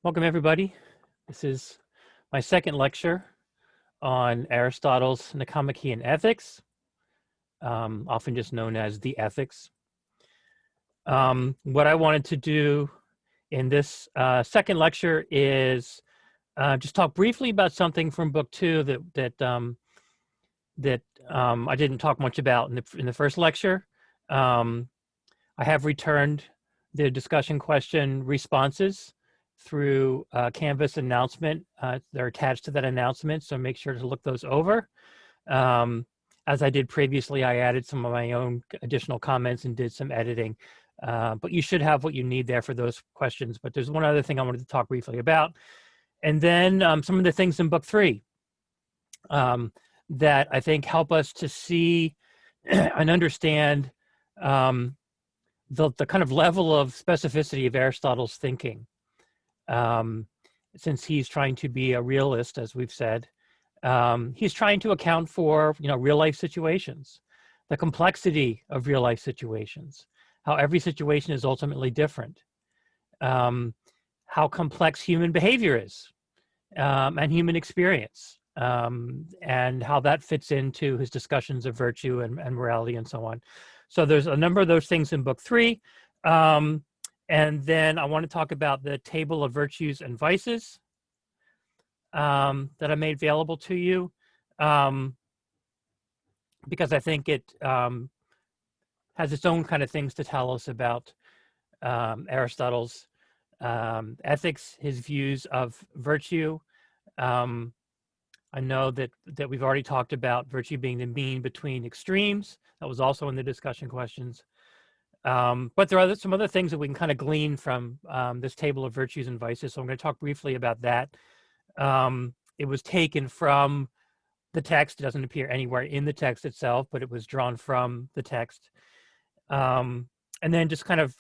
Welcome, everybody. This is my second lecture on Aristotle's Nicomachean Ethics, often just known as the Ethics. What I wanted to do in this second lecture is just talk briefly about something from Book 2 that I didn't talk much about in the first lecture. I have returned the discussion question responses through Canvas announcement. They're attached to that announcement, so make sure to look those over. As I did previously, I added some of my own additional comments and did some editing, but you should have what you need there for those questions. But there's one other thing I wanted to talk briefly about, and then some of the things in Book 3 that I think help us to see and understand the kind of level of specificity of Aristotle's thinking. Since he's trying to be a realist, as we've said, he's trying to account for, real life situations, the complexity of real life situations, how every situation is ultimately different, how complex human behavior is, and human experience, and how that fits into his discussions of virtue and morality and so on. So there's a number of those things in Book 3. And then I want to talk about the table of virtues and vices that I made available to you, because I think it has its own kind of things to tell us about Aristotle's ethics, his views of virtue. I know that we've already talked about virtue being the mean between extremes. That was also in the discussion questions. But there are some other things that we can kind of glean from this table of virtues and vices. So I'm going to talk briefly about that. It was taken from the text. It doesn't appear anywhere in the text itself, but it was drawn from the text. And then just kind of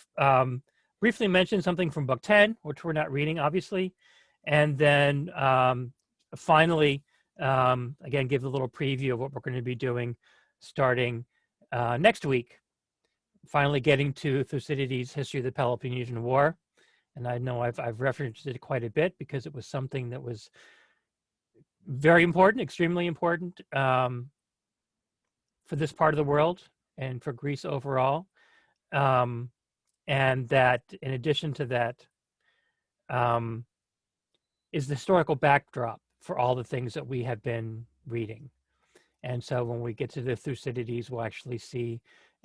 briefly mention something from Book 10, which we're not reading, obviously. And then finally, again, give a little preview of what we're going to be doing starting next week. Finally getting to Thucydides' History of the Peloponnesian War. And I know I've referenced it quite a bit because it was something that was very important, extremely important for this part of the world and for Greece overall. And that in addition to that is the historical backdrop for all the things that we have been reading. And so when we get to the Thucydides, we'll actually see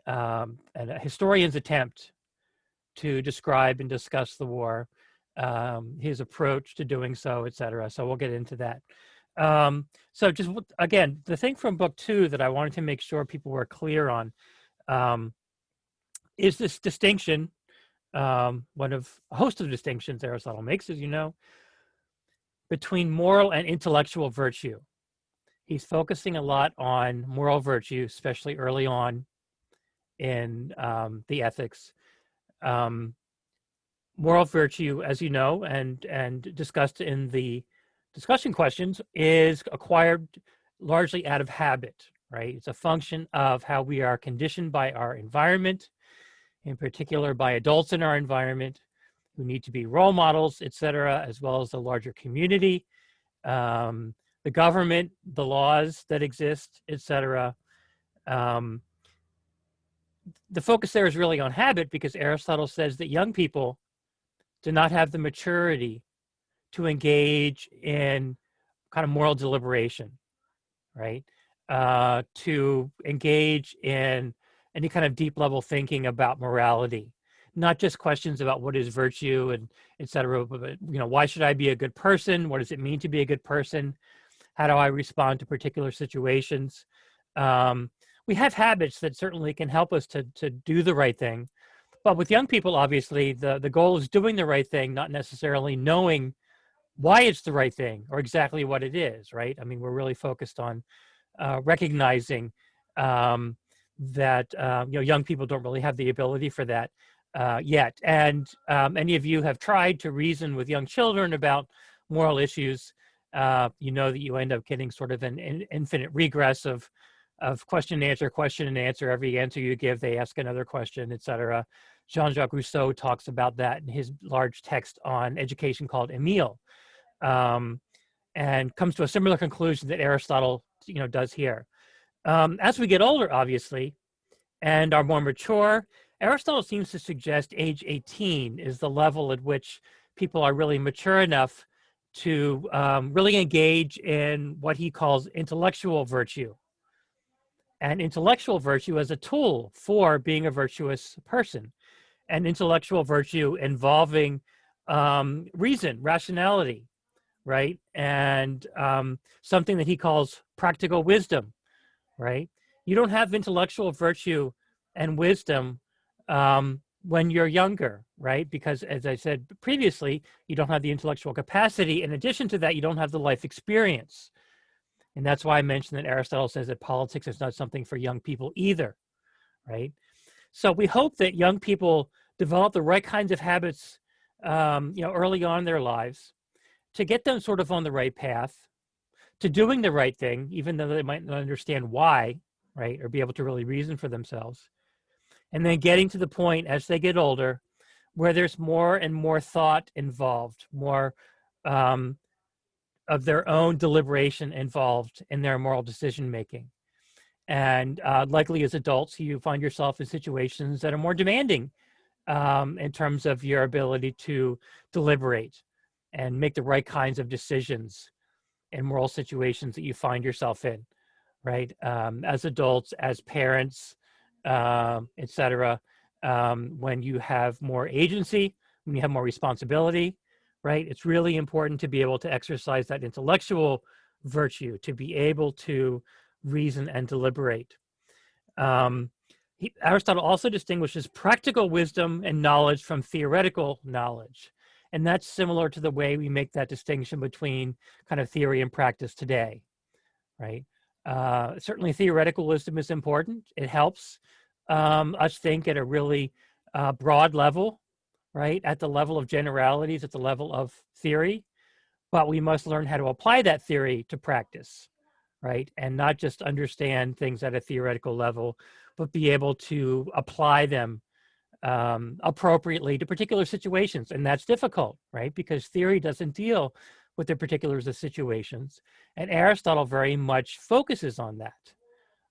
a historian's attempt to describe and discuss the war, his approach to doing so, etc. So we'll get into that. So just again, the thing from Book 2 that I wanted to make sure people were clear on is this distinction, one of a host of distinctions Aristotle makes, as you know, between moral and intellectual virtue. He's focusing a lot on moral virtue, especially early on in the ethics. Moral virtue, as you know, and discussed in the discussion questions, is acquired largely out of habit, right? It's a function of how we are conditioned by our environment, in particular by adults in our environment who need to be role models, etc., as well as the larger community, the government, the laws that exist, etc. The focus there is really on habit because Aristotle says that young people do not have the maturity to engage in kind of moral deliberation, right? To engage in any kind of deep level thinking about morality, not just questions about what is virtue and et cetera, but why should I be a good person? What does it mean to be a good person? How do I respond to particular situations? We have habits that certainly can help us to do the right thing. But with young people, obviously, the goal is doing the right thing, not necessarily knowing why it's the right thing or exactly what it is, right? I mean, we're really focused on recognizing that young people don't really have the ability for that yet. And any of you have tried to reason with young children about moral issues, you know that you end up getting sort of an infinite regress of question and answer. Every answer you give, they ask another question, etc. Jean-Jacques Rousseau talks about that in his large text on education called Emile, and comes to a similar conclusion that Aristotle, does here. As we get older, obviously, and are more mature, Aristotle seems to suggest age 18 is the level at which people are really mature enough to really engage in what he calls intellectual virtue. And intellectual virtue as a tool for being a virtuous person. And intellectual virtue involving reason, rationality, right? And something that he calls practical wisdom, right? You don't have intellectual virtue and wisdom when you're younger, right? Because as I said previously, you don't have the intellectual capacity. In addition to that, you don't have the life experience. And that's why I mentioned that Aristotle says that politics is not something for young people either, right? So we hope that young people develop the right kinds of habits, early on in their lives to get them sort of on the right path, to doing the right thing, even though they might not understand why, right, or be able to really reason for themselves. And then getting to the point as they get older where there's more and more thought involved, more of their own deliberation involved in their moral decision making. And likely as adults, you find yourself in situations that are more demanding in terms of your ability to deliberate and make the right kinds of decisions in moral situations that you find yourself in, right? As adults, as parents, etc. When you have more agency, when you have more responsibility, right? It's really important to be able to exercise that intellectual virtue, to be able to reason and deliberate. Aristotle also distinguishes practical wisdom and knowledge from theoretical knowledge. And that's similar to the way we make that distinction between kind of theory and practice today, right? Certainly theoretical wisdom is important. It helps us think at a really broad level, right? At the level of generalities, at the level of theory. But we must learn how to apply that theory to practice, right? And not just understand things at a theoretical level, but be able to apply them appropriately to particular situations. And that's difficult, right? Because theory doesn't deal with the particulars of situations. And Aristotle very much focuses on that,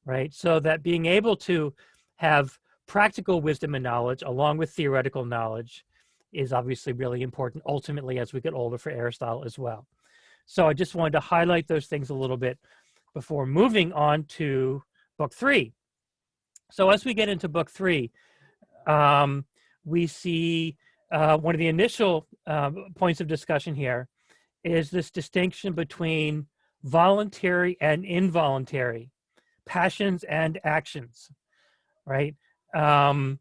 right? So that being able to have practical wisdom and knowledge along with theoretical knowledge is obviously really important ultimately as we get older for Aristotle as well. So I just wanted to highlight those things a little bit before moving on to book 3. So as we get into book 3, we see one of the initial points of discussion here is this distinction between voluntary and involuntary passions and actions, right? And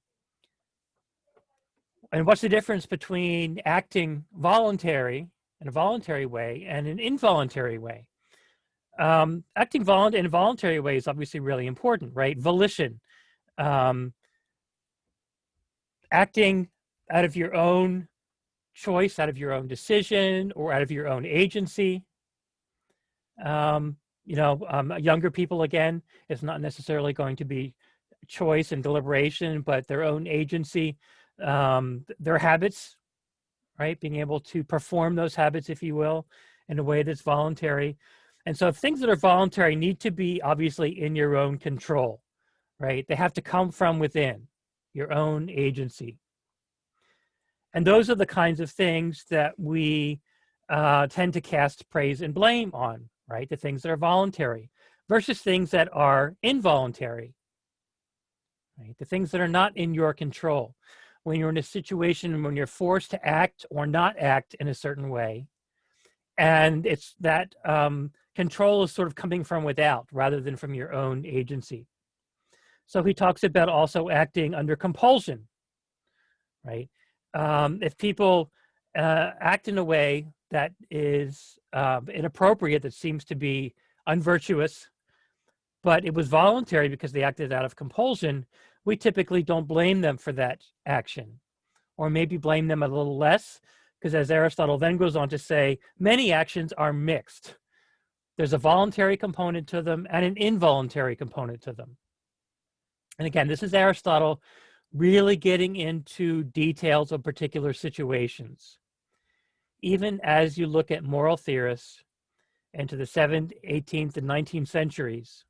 what's the difference between acting voluntary in a voluntary way and an involuntary way? Acting in a voluntary way is obviously really important, right? Volition, acting out of your own choice, out of your own decision, or out of your own agency. Younger people, again, it's not necessarily going to be choice and deliberation, but their own agency, their habits, right? Being able to perform those habits, if you will, in a way that's voluntary. And so things that are voluntary need to be obviously in your own control, right? They have to come from within your own agency. And those are the kinds of things that we tend to cast praise and blame on, right? The things that are voluntary versus things that are involuntary, right? The things that are not in your control. When you're in a situation when you're forced to act or not act in a certain way, and it's that control is sort of coming from without rather than from your own agency. So he talks about also acting under compulsion, right? If people act in a way that is inappropriate, that seems to be unvirtuous, but it was voluntary because they acted out of compulsion, we typically don't blame them for that action, or maybe blame them a little less, because as Aristotle then goes on to say, many actions are mixed. There's a voluntary component to them and an involuntary component to them. And again, this is Aristotle really getting into details of particular situations. Even as you look at moral theorists into the 7th, 18th, and 19th centuries,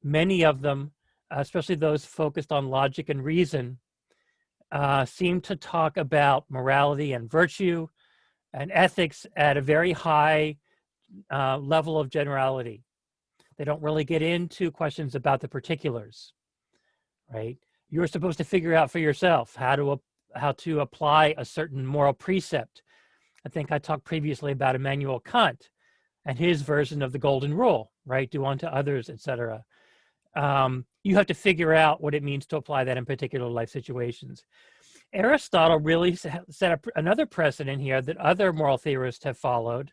many of them, especially those focused on logic and reason, seem to talk about morality and virtue and ethics at a very high level of generality. They don't really get into questions about the particulars, right? You're supposed to figure out for yourself how to apply a certain moral precept. I think I talked previously about Immanuel Kant and his version of the golden rule, right? Do unto others, etc. You have to figure out what it means to apply that in particular life situations. Aristotle really set up another precedent here that other moral theorists have followed.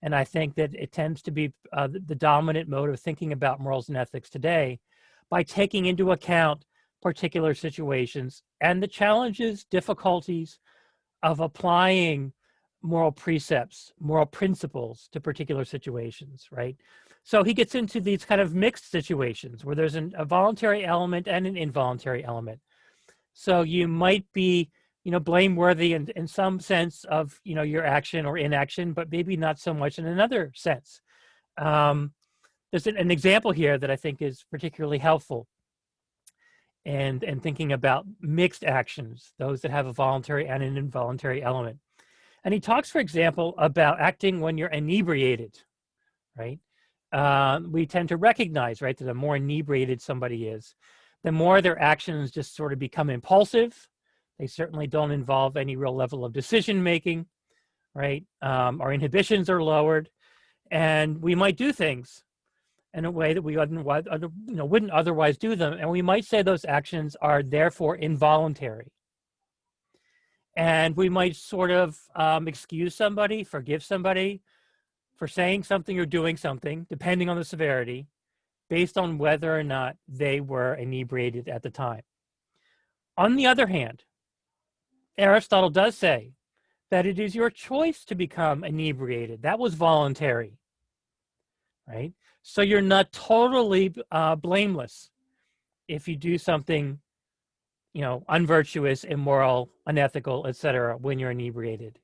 And I think that it tends to be the dominant mode of thinking about morals and ethics today, by taking into account particular situations and the challenges, difficulties of applying moral precepts, moral principles to particular situations, right? So he gets into these kind of mixed situations where there's a voluntary element and an involuntary element. So you might be, blameworthy in some sense of, your action or inaction, but maybe not so much in another sense. There's an example here that I think is particularly helpful and thinking about mixed actions, those that have a voluntary and an involuntary element. And he talks, for example, about acting when you're inebriated, right? We tend to recognize, right, that the more inebriated somebody is, the more their actions just sort of become impulsive. They certainly don't involve any real level of decision making, right? Our inhibitions are lowered, and we might do things in a way that we wouldn't otherwise do them. And we might say those actions are therefore involuntary. And we might sort of excuse somebody, forgive somebody for saying something or doing something, depending on the severity, based on whether or not they were inebriated at the time. On the other hand, Aristotle does say that it is your choice to become inebriated. That was voluntary, right? So you're not totally blameless if you do something, unvirtuous, immoral, unethical, etc., when you're inebriated,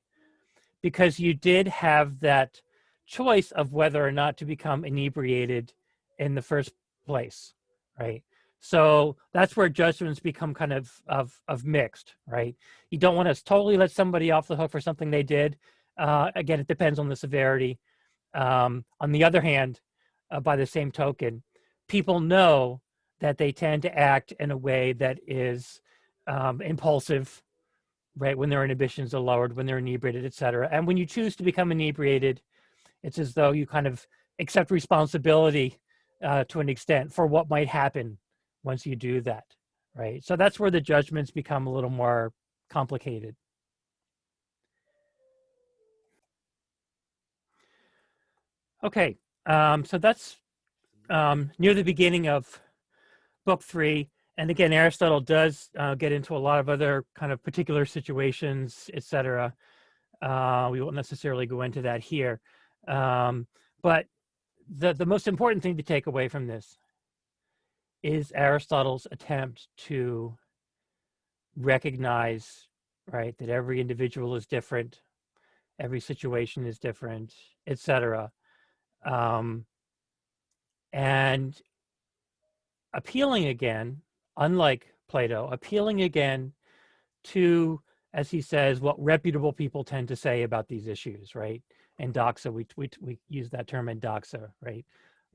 because you did have that choice of whether or not to become inebriated in the first place, right? So that's where judgments become kind of mixed, right? You don't want to totally let somebody off the hook for something they did. Again, it depends on the severity. On the other hand, by the same token, people know that they tend to act in a way that is impulsive, right? When their inhibitions are lowered, when they're inebriated, et cetera. And when you choose to become inebriated, it's as though you kind of accept responsibility to an extent for what might happen once you do that, right? So that's where the judgments become a little more complicated. Okay, so that's near the beginning of book 3. And again, Aristotle does get into a lot of other kind of particular situations, etc. We won't necessarily go into that here. But the most important thing to take away from this is Aristotle's attempt to recognize, right, that every individual is different, every situation is different, etc. And appealing again, unlike Plato, appealing again to, as he says, what reputable people tend to say about these issues, right? And doxa, we use that term in doxa, right?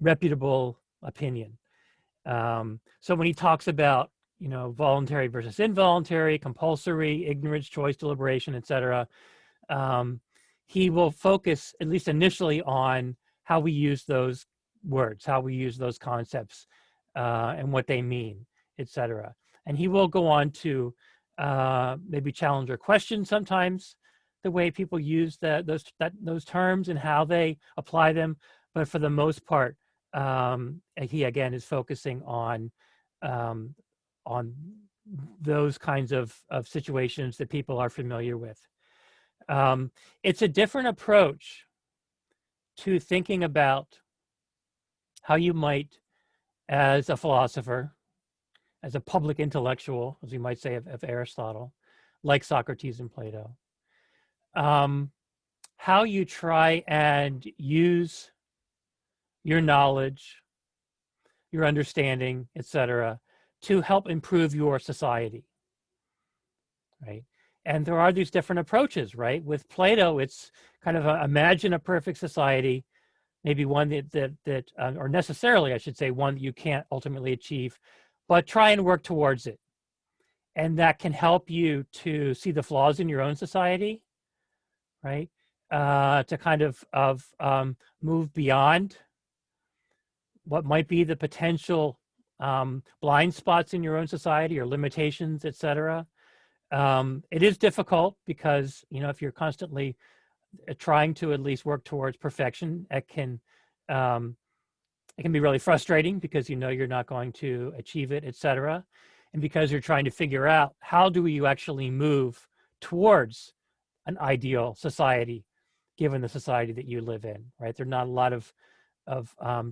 Reputable opinion. So when he talks about, voluntary versus involuntary, compulsory, ignorance, choice, deliberation, etc., he will focus, at least initially, on how we use those words, how we use those concepts, and what they mean, etc. And he will go on to maybe challenge or question sometimes the way people use those terms and how they apply them. But for the most part, he again is focusing on those kinds of situations that people are familiar with. It's a different approach to thinking about how you might, as a philosopher, as a public intellectual, as we might say of Aristotle, like Socrates and Plato. How you try and use your knowledge, your understanding, etc., to help improve your society, right? And there are these different approaches, right? With Plato, it's kind of imagine a perfect society, maybe one or necessarily, I should say, one that you can't ultimately achieve, but try and work towards it. And that can help you to see the flaws in your own society, right? To kind of move beyond what might be the potential blind spots in your own society or limitations, etc. It is difficult because, you know, if you're constantly trying to at least work towards perfection, it can be really frustrating because you know you're not going to achieve it, etc. And because you're trying to figure out how do you actually move towards an ideal society, given the society that you live in, right? There are not a lot of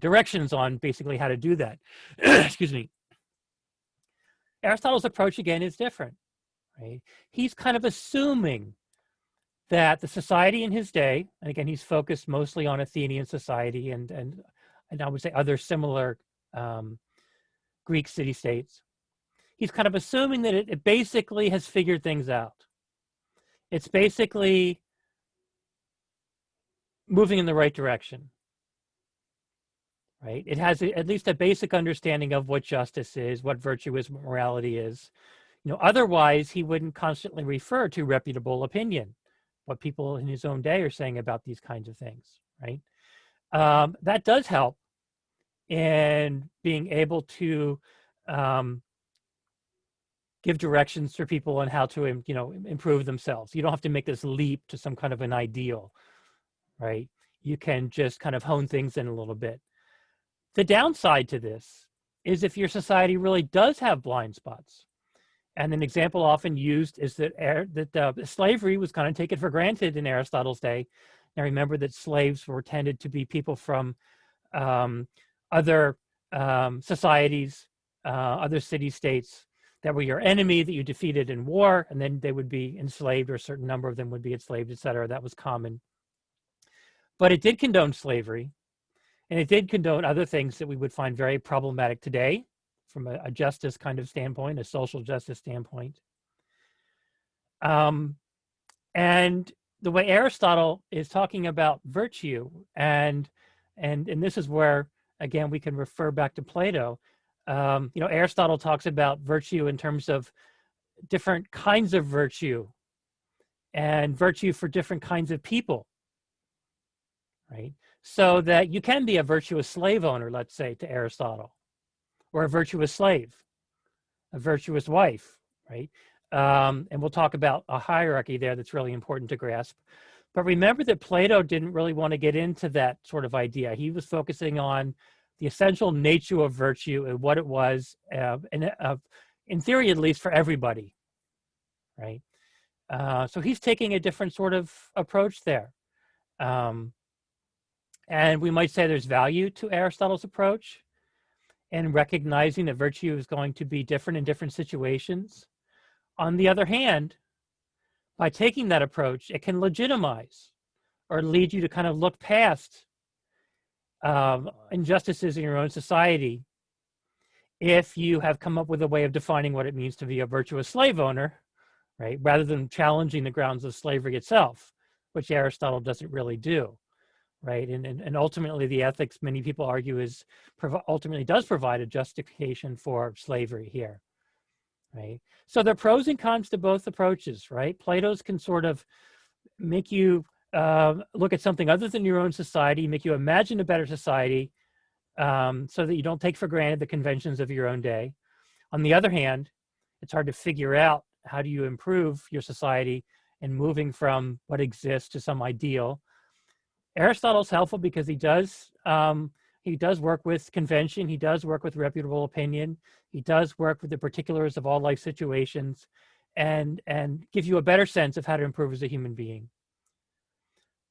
directions on basically how to do that. Excuse me. Aristotle's approach, again, is different, right? He's kind of assuming that the society in his day, and again, he's focused mostly on Athenian society and I would say other similar Greek city-states. He's kind of assuming that it basically has figured things out. It's basically moving in the right direction, right? It has at least a basic understanding of what justice is, what virtue is, what morality is. You know, otherwise he wouldn't constantly refer to reputable opinion, what people in his own day are saying about these kinds of things, right? That does help in being able to give directions for people on how to, you know, improve themselves. You don't have to make this leap to some kind of an ideal, right? You can just kind of hone things in a little bit. The downside to this is if your society really does have blind spots. And an example often used is that slavery was kind of taken for granted in Aristotle's day. Now remember that slaves were tended to be people from other societies, other city-states that were your enemy that you defeated in war, and then they would be enslaved, or a certain number of them would be enslaved, etc. That was common. But it did condone slavery, and it did condone other things that we would find very problematic today from a justice kind of standpoint, a social justice standpoint. And the way Aristotle is talking about virtue, and this is where, again, we can refer back to Plato. You know, Aristotle talks about virtue in terms of different kinds of virtue and virtue for different kinds of people, right? So that you can be a virtuous slave owner, let's say, to Aristotle, or a virtuous slave, a virtuous wife, right? And we'll talk about a hierarchy there that's really important to grasp. But remember that Plato didn't really want to get into that sort of idea. He was focusing on the essential nature of virtue and what it was, in theory, at least, for everybody, right? So he's taking a different sort of approach there. And we might say there's value to Aristotle's approach and recognizing that virtue is going to be different in different situations. On the other hand, by taking that approach, it can legitimize or lead you to kind of look past injustices in your own society if you have come up with a way of defining what it means to be a virtuous slave owner, right? Rather than challenging the grounds of slavery itself, which Aristotle doesn't really do, right? And ultimately the ethics, many people argue, ultimately does provide a justification for slavery here, right? So there are pros and cons to both approaches, right? Plato's can sort of make you look at something other than your own society, make you imagine a better society, so that you don't take for granted the conventions of your own day. On the other hand, it's hard to figure out how do you improve your society and moving from what exists to some ideal. Aristotle's helpful because he does work with convention, he does work with reputable opinion, he does work with the particulars of all life situations, and give you a better sense of how to improve as a human being.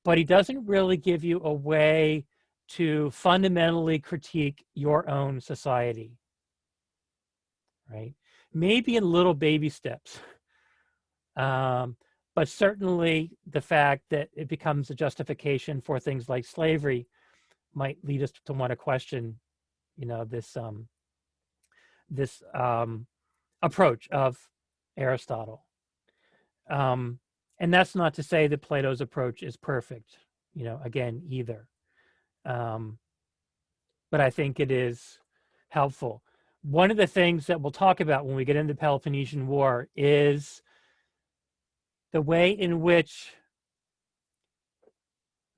But he doesn't really give you a way to fundamentally critique your own society, right? Maybe in little baby steps. But certainly the fact that it becomes a justification for things like slavery might lead us to want to question, this approach of Aristotle. Um, and that's not to say that Plato's approach is perfect, again, either. But I think it is helpful. One of the things that we'll talk about when we get into the Peloponnesian War is the way in which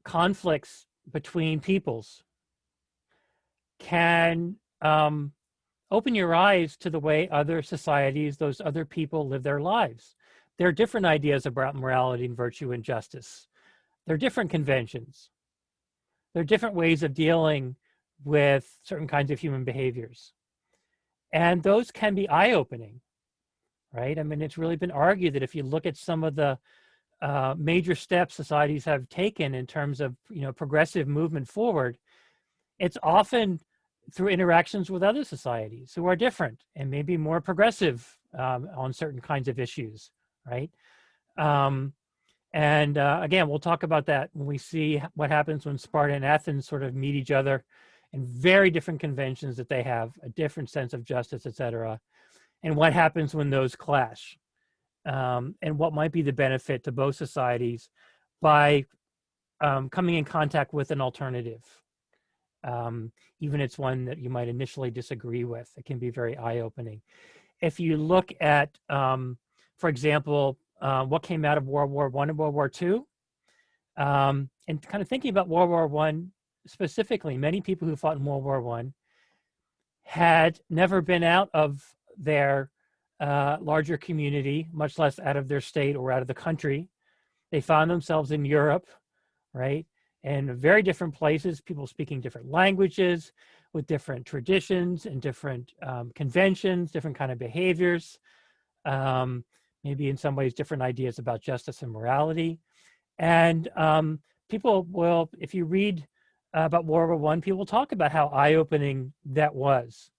conflicts between peoples can open your eyes to the way other societies, those other people live their lives. There are different ideas about morality and virtue and justice. There are different conventions. There are different ways of dealing with certain kinds of human behaviors. And those can be eye-opening, right? I mean, it's really been argued that if you look at some of the major steps societies have taken in terms of, progressive movement forward, it's often through interactions with other societies who are different and maybe more progressive on certain kinds of issues, right? Again, we'll talk about that when we see what happens when Sparta and Athens sort of meet each other in very different conventions that they have, a different sense of justice, et cetera, and what happens when those clash, and what might be the benefit to both societies by coming in contact with an alternative. Even it's one that you might initially disagree with. It can be very eye-opening. If you look at, for example, what came out of World War I and World War II, and kind of thinking about World War I specifically, many people who fought in World War I had never been out of their larger community, much less out of their state or out of the country. They found themselves in Europe, right? And very different places, people speaking different languages with different traditions and different conventions, different kind of behaviors, maybe in some ways different ideas about justice and morality. And people will, if you read about World War I, people talk about how eye-opening that was,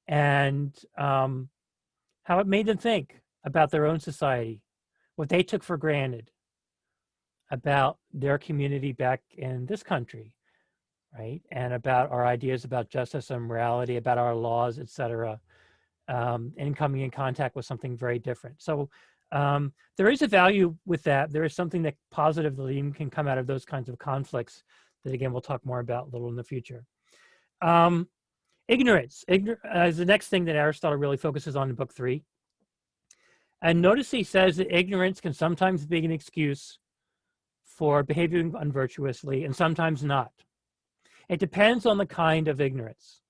and how it made them think about their own society, what they took for granted about their community back in this country, right? And about our ideas about justice and morality, about our laws, et cetera, and coming in contact with something very different. So there is a value with that. There is something that positively can come out of those kinds of conflicts that, again, we'll talk more about a little in the future. Ignorance is the next thing that Aristotle really focuses on in book 3. And notice he says that ignorance can sometimes be an excuse for behaving unvirtuously and sometimes not. It depends on the kind of ignorance,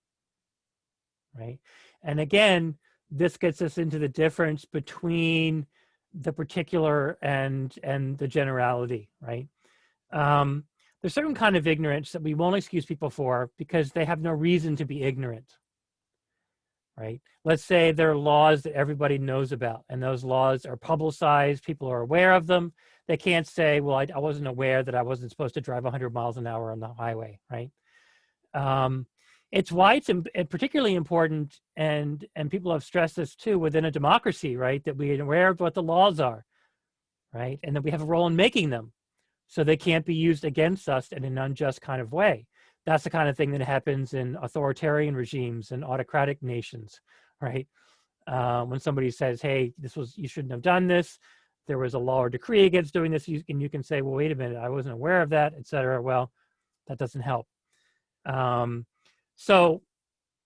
right? And again, this gets us into the difference between the particular and the generality, right? There's certain kind of ignorance that we won't excuse people for because they have no reason to be ignorant, right? Let's say there are laws that everybody knows about, and those laws are publicized, people are aware of them. They can't say, well, I wasn't aware that I wasn't supposed to drive 100 miles an hour on the highway, right? It's why it's particularly important, and people have stressed this too, within a democracy, right, that we are aware of what the laws are, right, and that we have a role in making them, so they can't be used against us in an unjust kind of way. That's the kind of thing that happens in authoritarian regimes and autocratic nations, right? When somebody says, hey, you shouldn't have done this, there was a law or decree against doing this, and you can say, well, wait a minute, I wasn't aware of that, et cetera. Well, that doesn't help. So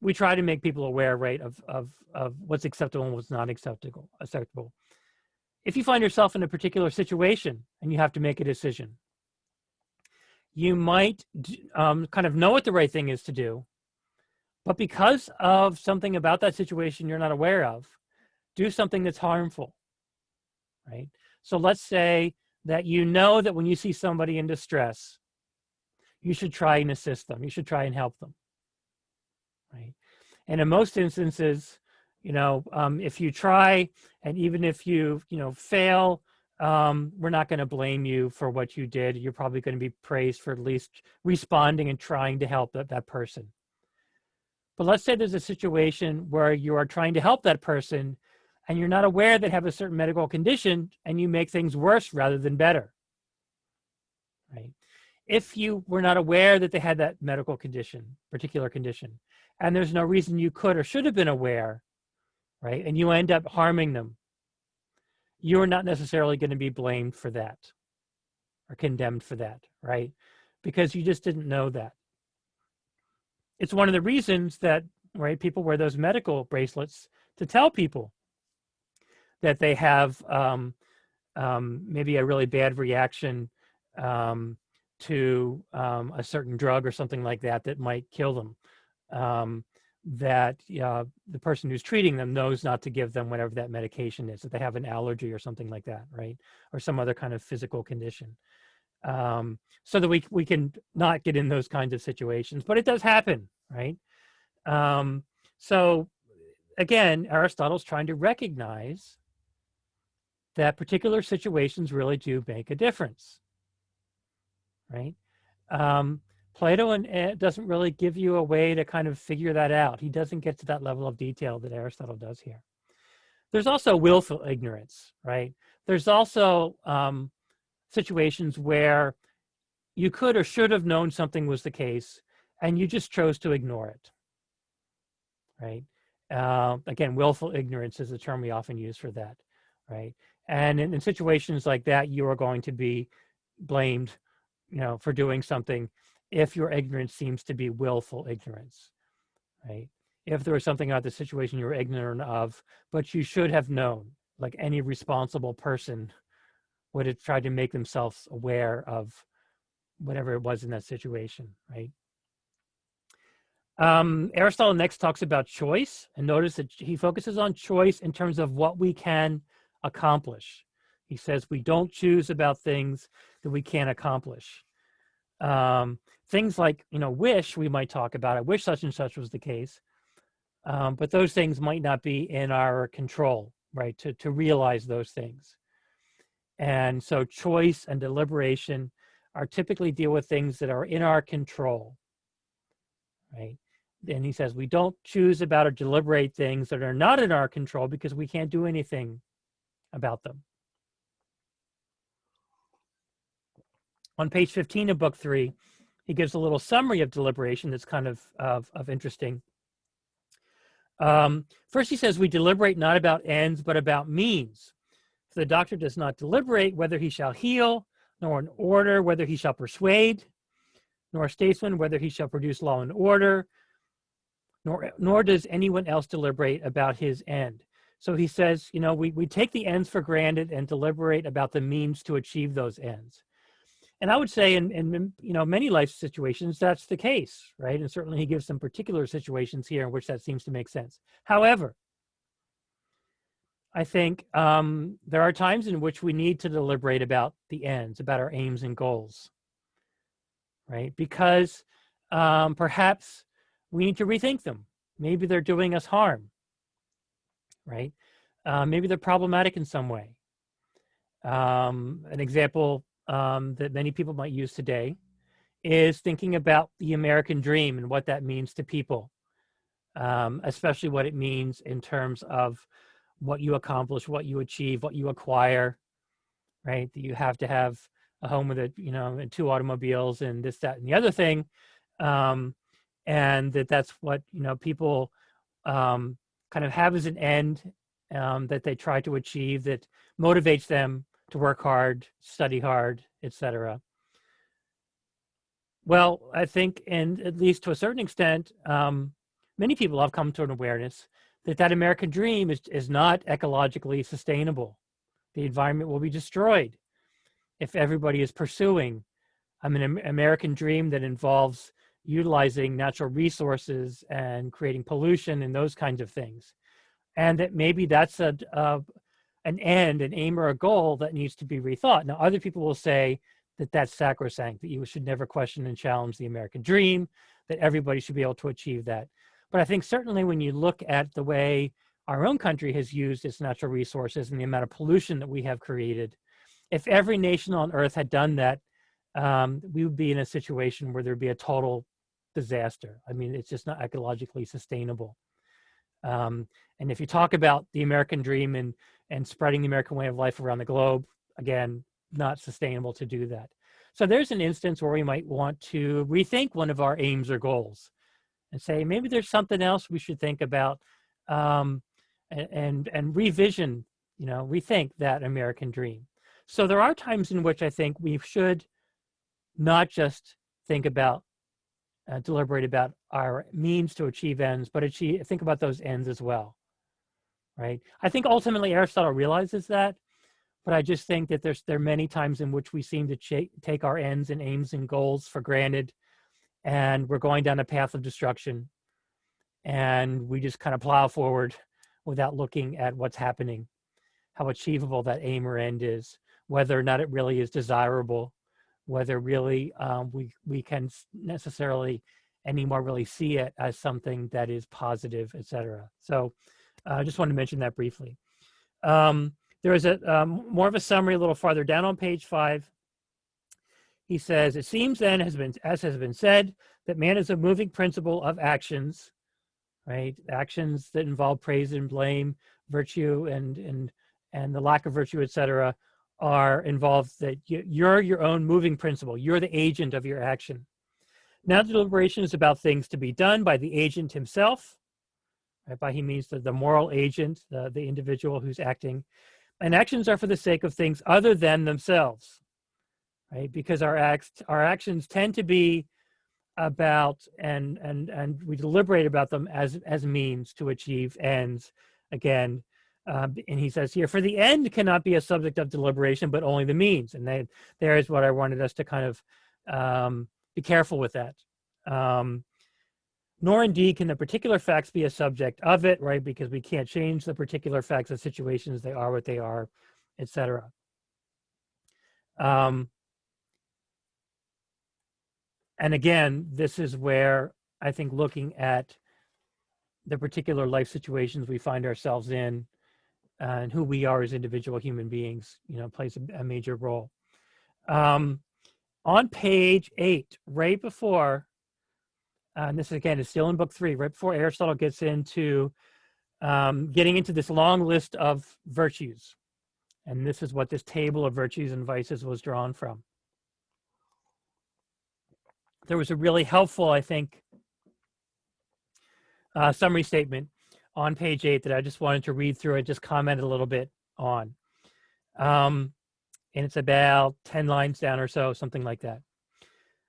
we try to make people aware, right, of what's acceptable and what's not acceptable. If you find yourself in a particular situation and you have to make a decision, you might kind of know what the right thing is to do, but because of something about that situation you're not aware of, do something that's harmful, right? So let's say that you know that when you see somebody in distress, you should try and assist them. You should try and help them, right? And in most instances, if you try, and even if you, fail, we're not going to blame you for what you did. You're probably going to be praised for at least responding and trying to help that person. But let's say there's a situation where you are trying to help that person and you're not aware they have a certain medical condition and you make things worse rather than better, right? If you were not aware that they had that medical condition, particular condition, and there's no reason you could or should have been aware, right, and you end up harming them, you're not necessarily going to be blamed for that or condemned for that, right? Because you just didn't know that. It's one of the reasons that, right, people wear those medical bracelets to tell people that they have maybe a really bad reaction to a certain drug or something like that that might kill them. That the person who's treating them knows not to give them whatever that medication is, that they have an allergy or something like that, right? Or some other kind of physical condition. So that we can not get in those kinds of situations, but it does happen, right? So again, Aristotle's trying to recognize that particular situations really do make a difference, right? Plato doesn't really give you a way to kind of figure that out. He doesn't get to that level of detail that Aristotle does here. There's also willful ignorance, right? There's also situations where you could or should have known something was the case and you just chose to ignore it, right? Again, willful ignorance is the term we often use for that, right? And in situations like that, you are going to be blamed, for doing something if your ignorance seems to be willful ignorance, right? If there was something about the situation you were ignorant of, but you should have known, like any responsible person would have tried to make themselves aware of whatever it was in that situation, right? Aristotle next talks about choice, and notice that he focuses on choice in terms of what we can accomplish. He says we don't choose about things that we can't accomplish. Things like, wish, we might talk about. I wish such and such was the case, but those things might not be in our control, right, to realize those things. And so choice and deliberation are typically deal with things that are in our control, right? And he says we don't choose about or deliberate things that are not in our control because we can't do anything about them. On page 15 of book 3, he gives a little summary of deliberation that's kind of interesting. First, he says we deliberate not about ends, but about means. For the doctor does not deliberate whether he shall heal, nor an orator whether he shall persuade, nor a statesman whether he shall produce law and order, nor does anyone else deliberate about his end. So he says, we take the ends for granted and deliberate about the means to achieve those ends. And I would say in many life situations, that's the case, right? And certainly he gives some particular situations here in which that seems to make sense. However, I think there are times in which we need to deliberate about the ends, about our aims and goals, right? Because perhaps we need to rethink them. Maybe they're doing us harm, right? Maybe they're problematic in some way. An example that many people might use today is thinking about the American dream and what that means to people, especially what it means in terms of what you accomplish, what you achieve, what you acquire, right? That you have to have a home with and 2 automobiles and this, that, and the other thing. And that's what, people kind of have as an end that they try to achieve, that motivates them to work hard, study hard, etc. Well, I think, and at least to a certain extent, many people have come to an awareness that American dream is not ecologically sustainable. The environment will be destroyed if everybody is pursuing an American dream that involves utilizing natural resources and creating pollution and those kinds of things. And that maybe that's an end, an aim, or a goal that needs to be rethought. Now, other people will say that that's sacrosanct, that you should never question and challenge the American dream, that everybody should be able to achieve that. But I think certainly when you look at the way our own country has used its natural resources and the amount of pollution that we have created, if every nation on earth had done that, we would be in a situation where there'd be a total disaster. I mean, it's just not ecologically sustainable. And if you talk about the American dream and spreading the American way of life around the globe, again, not sustainable to do that. So there's an instance where we might want to rethink one of our aims or goals and say, maybe there's something else we should think about, and revision, rethink that American dream. So there are times in which I think we should not just think about, deliberate about our means to achieve ends, but think about those ends as well, right? I think ultimately Aristotle realizes that, but I just think that there are many times in which we seem to take our ends and aims and goals for granted, and we're going down a path of destruction, and we just kind of plow forward without looking at what's happening, how achievable that aim or end is, whether or not it really is desirable, whether really we can necessarily anymore really see it as something that is positive, etc. So I just wanted to mention that briefly. There is a more of a summary a little farther down on page 5. He says, it seems then, as has been said, that man is a moving principle of actions, right? Actions that involve praise and blame, virtue and the lack of virtue, etc., are involved, that you're your own moving principle. You're the agent of your action. Now the deliberation is about things to be done by the agent himself. Right? By he means the moral agent, the individual who's acting. And actions are for the sake of things other than themselves, right? Because our actions tend to be about, and we deliberate about them as means to achieve ends. Again, and he says here, for the end cannot be a subject of deliberation, but only the means. And there is what I wanted us to kind of be careful with that. Nor indeed can the particular facts be a subject of it, right? Because we can't change the particular facts of situations. They are what they are, etc. And again, this is where I think looking at the particular life situations we find ourselves in and who we are as individual human beings, plays a major role. On page 8, right before, and this again is still in book 3, right before Aristotle gets into getting into this long list of virtues. And this is what this table of virtues and vices was drawn from. There was a really helpful, I think, summary statement on page 8 that I just wanted to read through and just comment a little bit on. And it's about 10 lines down or so, something like that.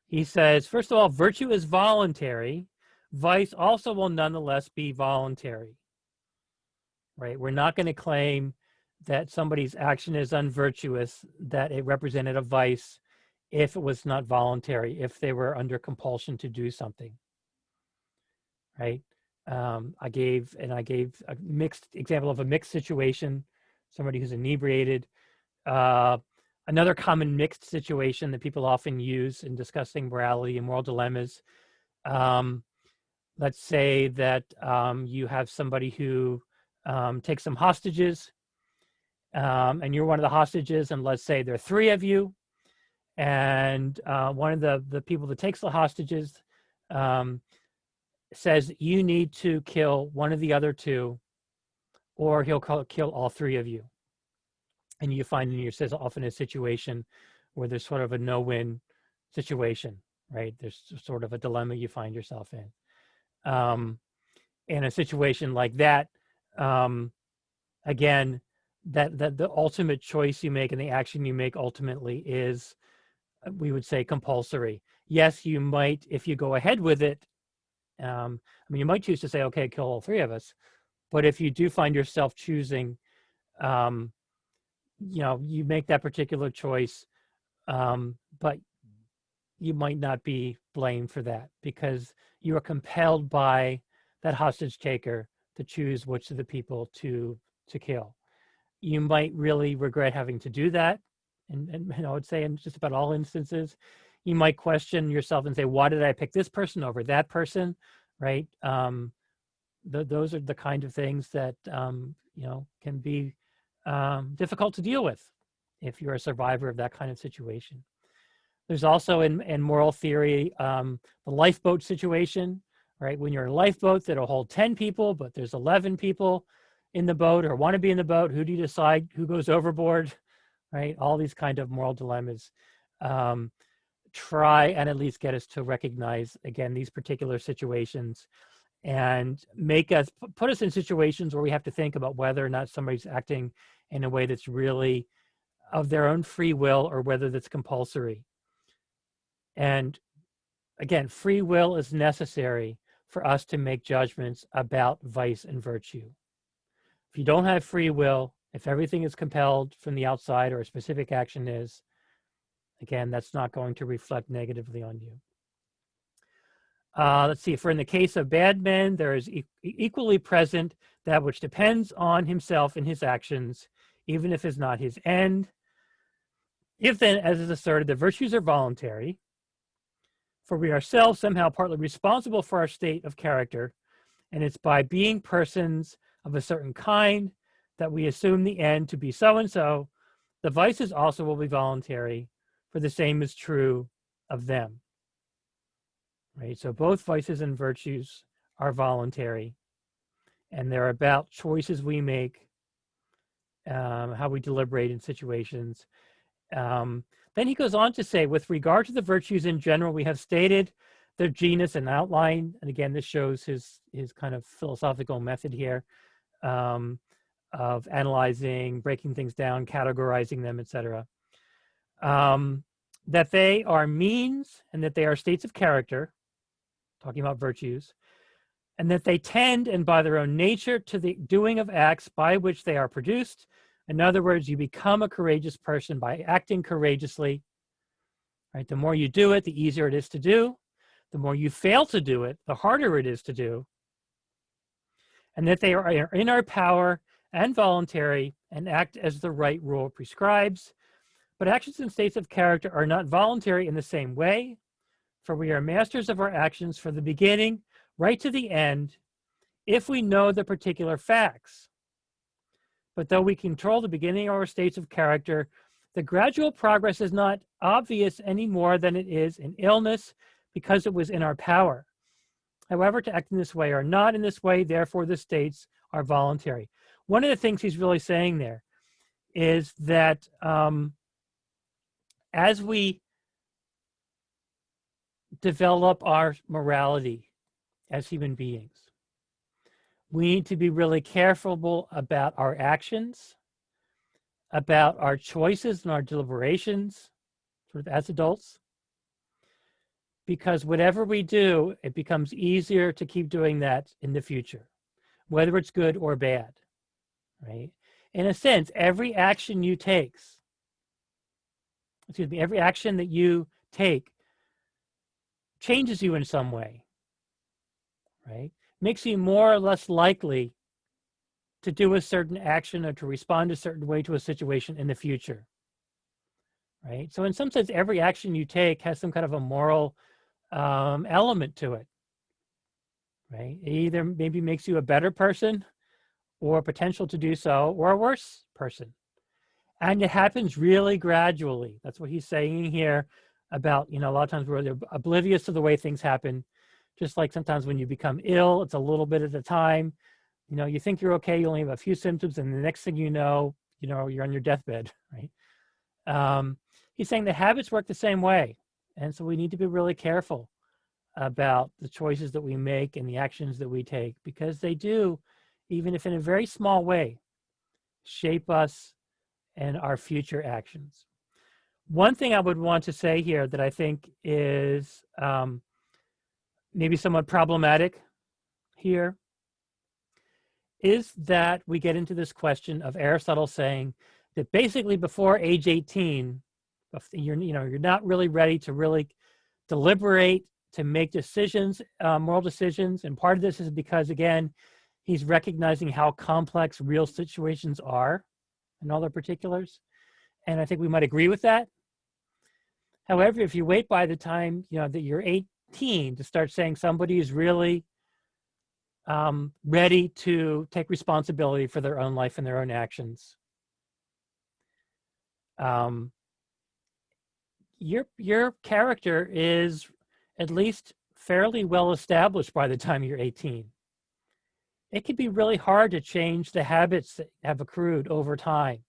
He says, first of all, virtue is voluntary. Vice also will nonetheless be voluntary, right? We're not going to claim that somebody's action is unvirtuous, that it represented a vice, if it was not voluntary, if they were under compulsion to do something, right? I gave a mixed example of a mixed situation, somebody who's inebriated. Another common mixed situation that people often use in discussing morality and moral dilemmas. Let's say that you have somebody who takes some hostages, and you're one of the hostages, and let's say there are 3 of you, and one of the people that takes the hostages says you need to kill one of the other 2, or he'll kill all 3 of you. And you find yourself in a situation where there's sort of a no-win situation, right? There's sort of a dilemma you find yourself in. In a situation like that, again, that the ultimate choice you make and the action you make ultimately is, we would say, compulsory. Yes, you might, if you go ahead with it, you might choose to say, okay, kill all 3 of us. But if you do find yourself choosing, you make that particular choice, but you might not be blamed for that because you are compelled by that hostage taker to choose which of the people to kill. You might really regret having to do that. And I would say in just about all instances, you might question yourself and say, why did I pick this person over that person, right? Those are the kind of things that, can be difficult to deal with if you're a survivor of that kind of situation. There's also in moral theory, the lifeboat situation, right? When you're in a lifeboat that'll hold 10 people, but there's 11 people in the boat or want to be in the boat. Who do you decide who goes overboard, right? All these kind of moral dilemmas try and at least get us to recognize, again, these particular situations and make us, put us in situations where we have to think about whether or not somebody's acting in a way that's really of their own free will or whether that's compulsory. And again, free will is necessary for us to make judgments about vice and virtue. If you don't have free will, if everything is compelled from the outside or a specific action is, again, that's not going to reflect negatively on you. Let's see, for in the case of bad men, there is equally present that which depends on himself and his actions, even if it's not his end. If then, as is asserted, the virtues are voluntary, for we ourselves somehow partly responsible for our state of character, and it's by being persons of a certain kind that we assume the end to be so-and-so, the vices also will be voluntary, for the same is true of them. Right? So both vices and virtues are voluntary, and they're about choices we make, how we deliberate in situations. Then he goes on to say, with regard to the virtues in general, we have stated their genus and outline. And again, this shows his kind of philosophical method here of analyzing, breaking things down, categorizing them, etc. That they are means and that they are states of character, talking about virtues, and that they tend, and by their own nature, to the doing of acts by which they are produced. In other words, you become a courageous person by acting courageously. Right? The more you do it, the easier it is to do. The more you fail to do it, the harder it is to do. And that they are in our power and voluntary and act as the right rule prescribes. But actions and states of character are not voluntary in the same way, for we are masters of our actions from the beginning right to the end if we know the particular facts. But though we control the beginning of our states of character, the gradual progress is not obvious any more than it is in illness because it was in our power. However, to act in this way or not in this way, therefore the states are voluntary. One of the things he's really saying there is that as we develop our morality as human beings, we need to be really careful about our actions, about our choices and our deliberations, sort of as adults, because whatever we do, it becomes easier to keep doing that in the future, whether it's good or bad, right? In a sense, every action you take, every action that you take changes you in some way, right? Makes you more or less likely to do a certain action or to respond a certain way to a situation in the future, right? So in some sense, every action you take has some kind of a moral element to it, right? It either maybe makes you a better person or potential to do so, or a worse person. And it happens really gradually. That's what he's saying here about, a lot of times we're oblivious to the way things happen. Just like sometimes when you become ill, it's a little bit at a time. You think you're okay, you only have a few symptoms, and the next thing you know, you're on your deathbed, right? He's saying the habits work the same way. And so we need to be really careful about the choices that we make and the actions that we take, because they do, even if in a very small way, shape us and our future actions. One thing I would want to say here that I think is maybe somewhat problematic here is that we get into this question of Aristotle saying that basically before age 18, you're not really ready to really deliberate, to make decisions, moral decisions. And part of this is because, again, he's recognizing how complex real situations are and all their particulars. And I think we might agree with that. However, if you wait by the time that you're 18 to start saying somebody is really ready to take responsibility for their own life and their own actions, your character is at least fairly well established by the time you're 18. It can be really hard to change the habits that have accrued over time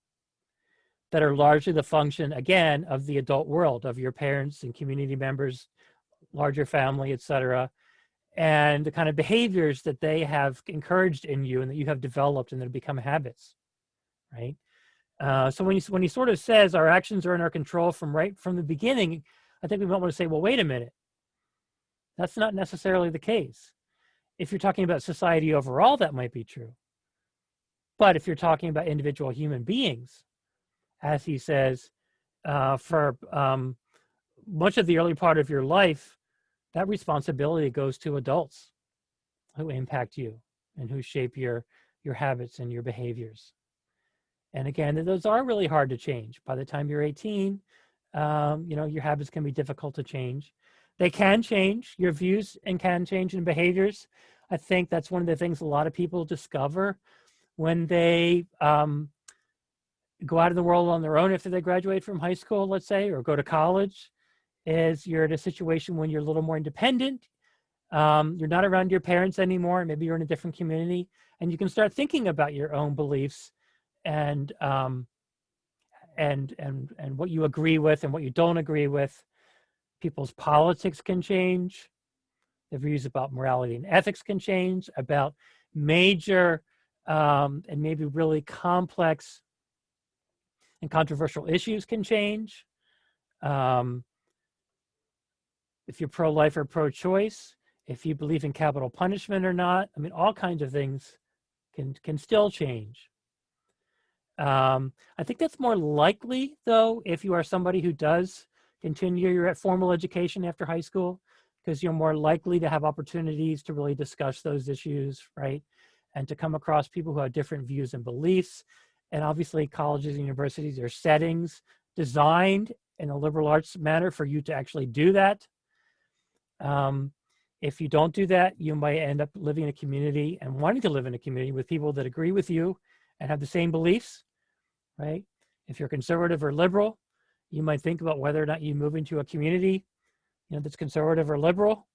that are largely the function, again, of the adult world, of your parents and community members, larger family, etc., and the kind of behaviors that they have encouraged in you and that you have developed and that have become habits, right? So when he sort of says our actions are in our control from right from the beginning, I think we might want to say, well, wait a minute. That's not necessarily the case. If you're talking about society overall, that might be true. But if you're talking about individual human beings, as he says, for much of the early part of your life, that responsibility goes to adults who impact you and who shape your habits and your behaviors. And again, those are really hard to change. By the time you're 18, your habits can be difficult to change. They can change, your views and can change in behaviors. I think that's one of the things a lot of people discover when they go out in the world on their own after they graduate from high school, let's say, or go to college, is you're in a situation when you're a little more independent. You're not around your parents anymore. Maybe you're in a different community, and you can start thinking about your own beliefs and what you agree with and what you don't agree with. People's politics can change. Their views about morality and ethics can change. About major and maybe really complex and controversial issues can change. If you're pro-life or pro-choice, if you believe in capital punishment or not, I mean, all kinds of things can still change. I think that's more likely, though, if you are somebody who does continue your formal education after high school, because you're more likely to have opportunities to really discuss those issues, right? And to come across people who have different views and beliefs. And obviously, colleges and universities are settings designed in a liberal arts manner for you to actually do that. If you don't do that, you might end up living in a community and wanting to live in a community with people that agree with you and have the same beliefs, right? If you're conservative or liberal, you might think about whether or not you move into a community, that's conservative or liberal,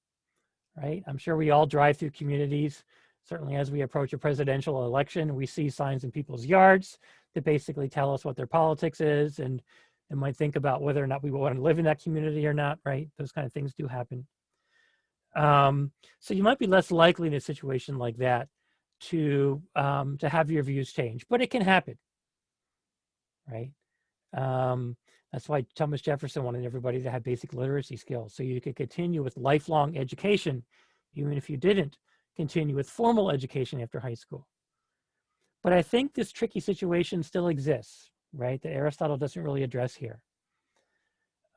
right? I'm sure we all drive through communities. Certainly as we approach a presidential election, we see signs in people's yards that basically tell us what their politics is and might think about whether or not we want to live in that community or not, right? Those kind of things do happen. So you might be less likely in a situation like that to have your views change, but it can happen, right? That's why Thomas Jefferson wanted everybody to have basic literacy skills, so you could continue with lifelong education, even if you didn't continue with formal education after high school. But I think this tricky situation still exists, right? That Aristotle doesn't really address here,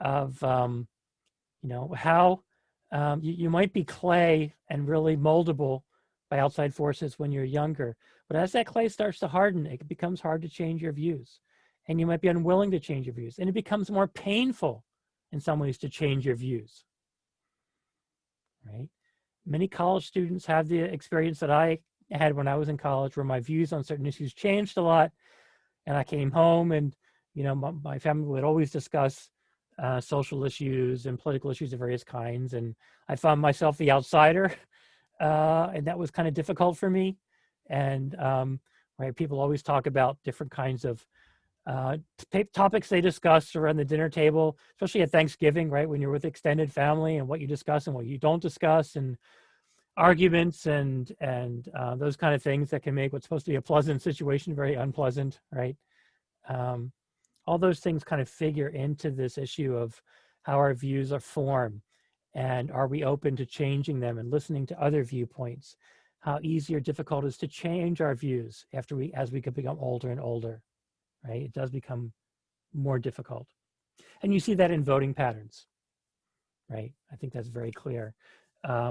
of how you might be clay and really moldable by outside forces when you're younger, but as that clay starts to harden, it becomes hard to change your views, and you might be unwilling to change your views, and it becomes more painful in some ways to change your views, right? Many college students have the experience that I had when I was in college, where my views on certain issues changed a lot, and I came home and my family would always discuss social issues and political issues of various kinds, and I found myself the outsider, and that was kind of difficult for me. And right, people always talk about different kinds of topics they discuss around the dinner table, especially at Thanksgiving, right, when you're with extended family, and what you discuss and what you don't discuss, and arguments and those kind of things that can make what's supposed to be a pleasant situation very unpleasant, right? All those things kind of figure into this issue of how our views are formed, and are we open to changing them and listening to other viewpoints? How easy or difficult it is to change our views as we become older and older, right? It does become more difficult. And you see that in voting patterns, right? I think that's very clear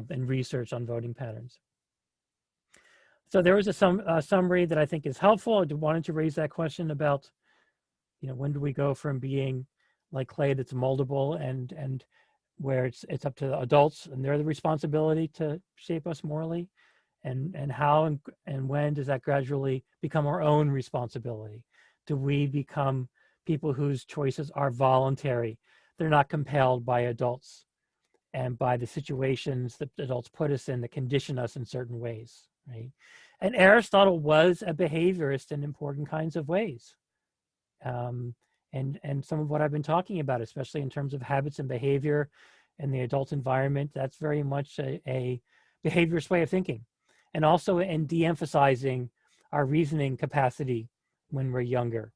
in research on voting patterns. So there was a summary that I think is helpful. I wanted to raise that question about, when do we go from being like clay that's moldable and where it's up to the adults and they're the responsibility to shape us morally, and how and when does that gradually become our own responsibility? Do we become people whose choices are voluntary, they're not compelled by adults and by the situations that adults put us in that condition us in certain ways, right? And Aristotle was a behaviorist in important kinds of ways. And some of what I've been talking about, especially in terms of habits and behavior in the adult environment, that's very much a behaviorist way of thinking. And also in de-emphasizing our reasoning capacity when we're younger,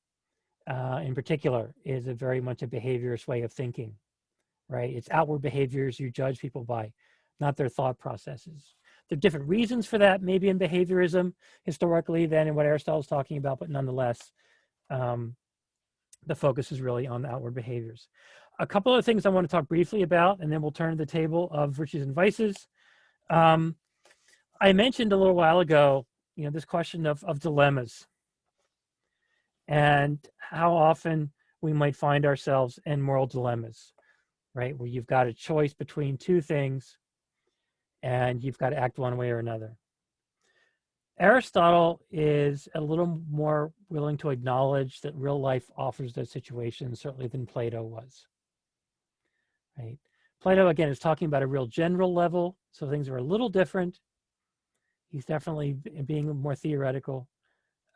in particular, is a very much a behaviorist way of thinking, right? It's outward behaviors you judge people by, not their thought processes. There are different reasons for that, maybe in behaviorism historically than in what Aristotle's talking about, but nonetheless, the focus is really on the outward behaviors. A couple of things I want to talk briefly about, and then we'll turn to the table of virtues and vices. I mentioned a little while ago, this question of dilemmas and how often we might find ourselves in moral dilemmas, right? Where you've got a choice between two things and you've got to act one way or another. Aristotle is a little more willing to acknowledge that real life offers those situations, certainly than Plato was, right? Plato, again, is talking about a real general level, so things are a little different. He's definitely being more theoretical,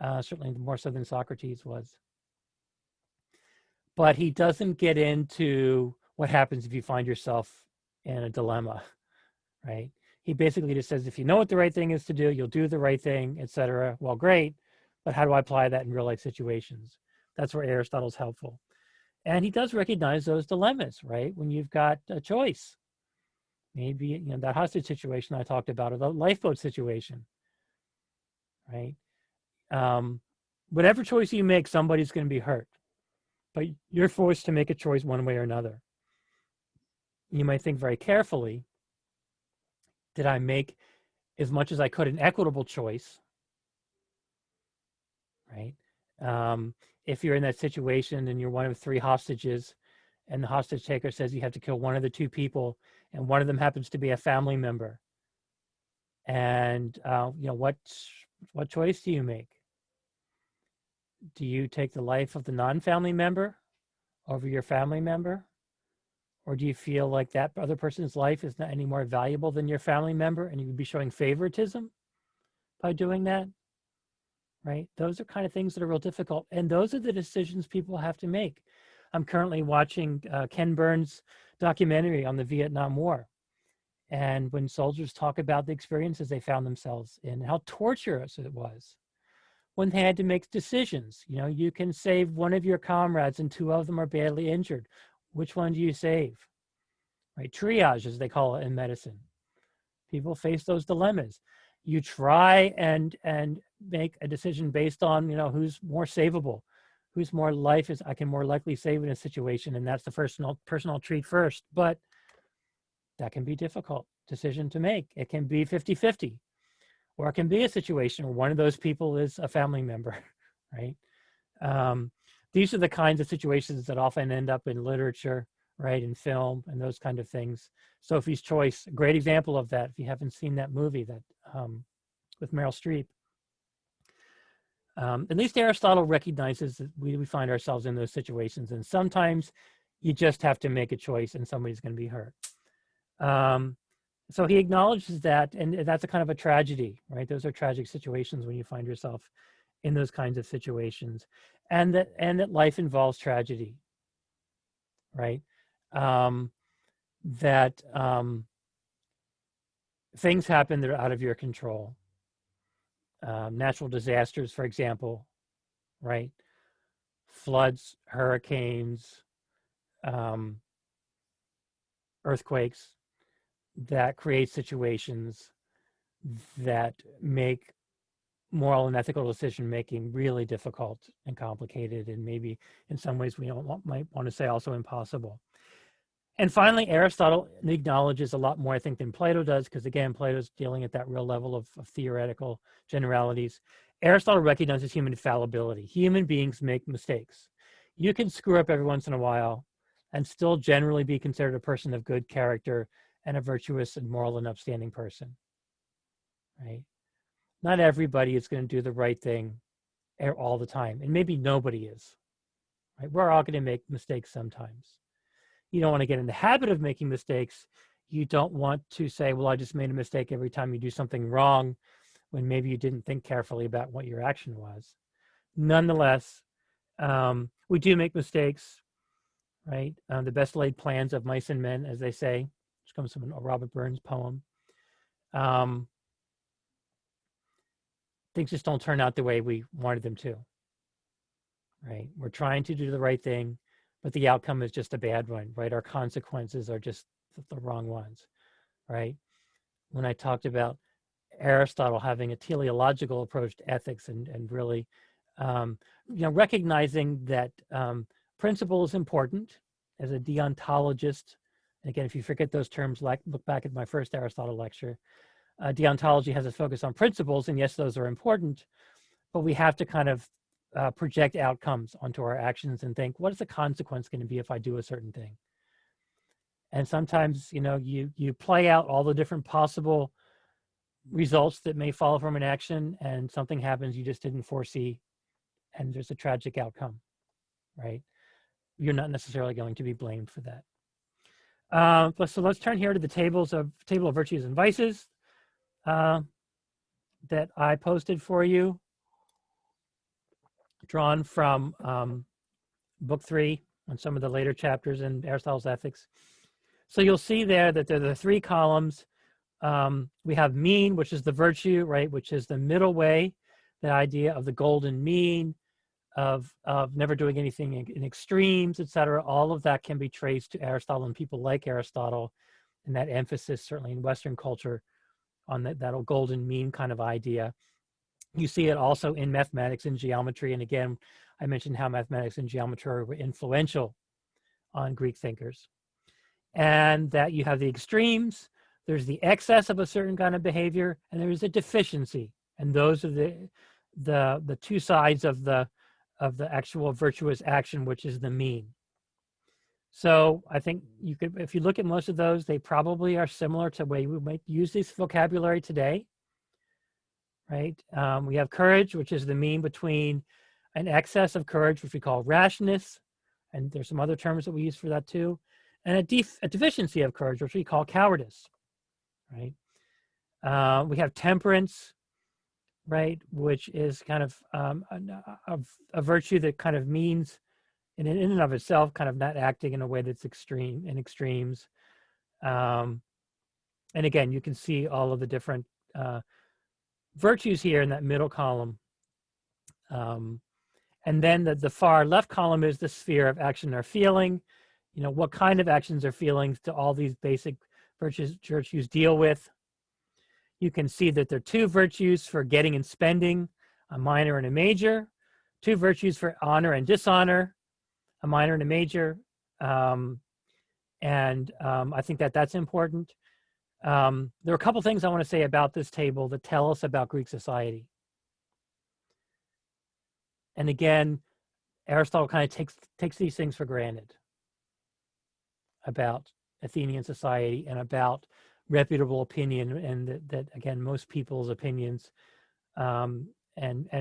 certainly more so than Socrates was. But he doesn't get into what happens if you find yourself in a dilemma, right? He basically just says, if you know what the right thing is to do, you'll do the right thing, etc. Well, great, but how do I apply that in real life situations? That's where Aristotle's helpful. And he does recognize those dilemmas, right? When you've got a choice, maybe that hostage situation I talked about, or the lifeboat situation, right? Whatever choice you make, somebody's going to be hurt, but you're forced to make a choice one way or another. You might think very carefully, did I make as much as I could an equitable choice, right? If you're in that situation and you're one of three hostages and the hostage taker says you have to kill one of the two people and one of them happens to be a family member, and what choice do you make? Do you take the life of the non-family member over your family member? Or do you feel like that other person's life is not any more valuable than your family member and you would be showing favoritism by doing that? Right? Those are kind of things that are real difficult. And those are the decisions people have to make. I'm currently watching Ken Burns' documentary on the Vietnam War. And when soldiers talk about the experiences they found themselves in, how torturous it was when they had to make decisions. You can save one of your comrades and two of them are badly injured. Which one do you save? Right? Triage, as they call it in medicine. People face those dilemmas. You try and make a decision based on who's more savable, whose more life is I can more likely save in a situation, and that's the person I'll treat first. But that can be a difficult decision to make. It can be 50-50, or it can be a situation where one of those people is a family member, right? These are the kinds of situations that often end up in literature, right, in film and those kind of things. Sophie's Choice, a great example of that. If you haven't seen that movie that with Meryl Streep, at least Aristotle recognizes that we find ourselves in those situations, and sometimes you just have to make a choice and somebody's going to be hurt. So he acknowledges that, and that's a kind of a tragedy, right? Those are tragic situations when you find yourself in those kinds of situations, and that life involves tragedy, right? That things happen that are out of your control. Natural disasters, for example, right? Floods, hurricanes, earthquakes that create situations that make moral and ethical decision making really difficult and complicated, and maybe in some ways we might want to say also impossible. And finally, Aristotle acknowledges a lot more, I think, than Plato does, because again, Plato's dealing at that real level of theoretical generalities. Aristotle recognizes human fallibility. Human beings make mistakes. You can screw up every once in a while and still generally be considered a person of good character and a virtuous and moral and upstanding person, right? Not everybody is going to do the right thing all the time, and maybe nobody is, right? We're all going to make mistakes sometimes. You don't want to get in the habit of making mistakes. You don't want to say, well, I just made a mistake every time you do something wrong, when maybe you didn't think carefully about what your action was. Nonetheless, we do make mistakes, right? The best laid plans of mice and men, as they say, which comes from a Robert Burns poem. Things just don't turn out the way we wanted them to, right? We're trying to do the right thing, but the outcome is just a bad one, right? Our consequences are just the wrong ones, right? When I talked about Aristotle having a teleological approach to ethics and really, recognizing that principle is important as a deontologist. And again, if you forget those terms, look back at my first Aristotle lecture. Deontology has a focus on principles, and yes, those are important, but we have to kind of project outcomes onto our actions and think, what is the consequence going to be if I do a certain thing? And sometimes, you play out all the different possible results that may follow from an action, and something happens you just didn't foresee, and there's a tragic outcome, right? You're not necessarily going to be blamed for that. So let's turn here to the table of virtues and vices that I posted for you, drawn from book 3 on some of the later chapters in Aristotle's Ethics. So you'll see there that there are the 3 columns. We have mean, which is the virtue, right, which is the middle way, the idea of the golden mean, of never doing anything in extremes, etc. All of that can be traced to Aristotle and people like Aristotle, and that emphasis certainly in Western culture on that golden mean kind of idea. You see it also in mathematics and geometry, and again, I mentioned how mathematics and geometry were influential on Greek thinkers. And that you have the extremes, there's the excess of a certain kind of behavior, and there's a deficiency. And those are the 2 sides of the actual virtuous action, which is the mean. So I think you could, if you look at most of those, they probably are similar to the way we might use this vocabulary today, right? We have courage, which is the mean between an excess of courage, which we call rashness, and there's some other terms that we use for that too, and a deficiency of courage, which we call cowardice, right? We have temperance, right, which is kind of a virtue that kind of means in and of itself kind of not acting in a way that's extreme, in extremes. And again, you can see all of the different virtues here in that middle column. And then the far left column is the sphere of action or feeling. What kind of actions or feelings do all these basic virtues deal with? You can see that there are 2 virtues for getting and spending, a minor and a major, 2 virtues for honor and dishonor, a minor and a major. I think that's important. There are a couple things I want to say about this table that tell us about Greek society. And again, Aristotle kind of takes these things for granted about Athenian society and about reputable opinion, and that again, most people's opinions and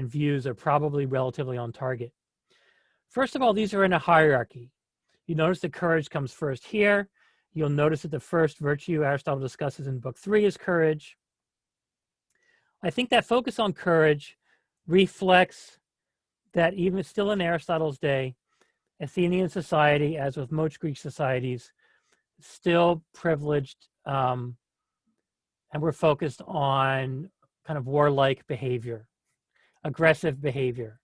views are probably relatively on target. First of all, these are in a hierarchy. You notice that courage comes first here. You'll notice that the first virtue Aristotle discusses in book 3 is courage. I think that focus on courage reflects that even still in Aristotle's day, Athenian society, as with most Greek societies, still privileged and we're focused on kind of warlike behavior, aggressive behavior,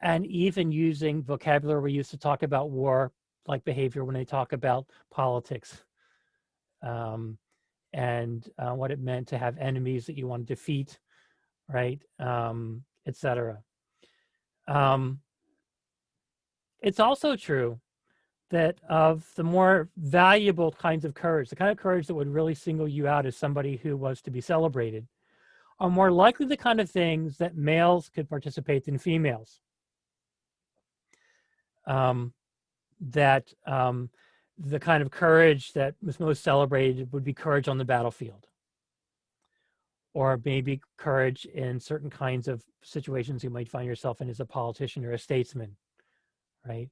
and even using vocabulary we used to talk about war-like behavior when they talk about politics and what it meant to have enemies that you want to defeat, right, etc. It's also true that of the more valuable kinds of courage, the kind of courage that would really single you out as somebody who was to be celebrated, are more likely the kind of things that males could participate in females. The kind of courage that was most celebrated would be courage on the battlefield, or maybe courage in certain kinds of situations you might find yourself in as a politician or a statesman, right?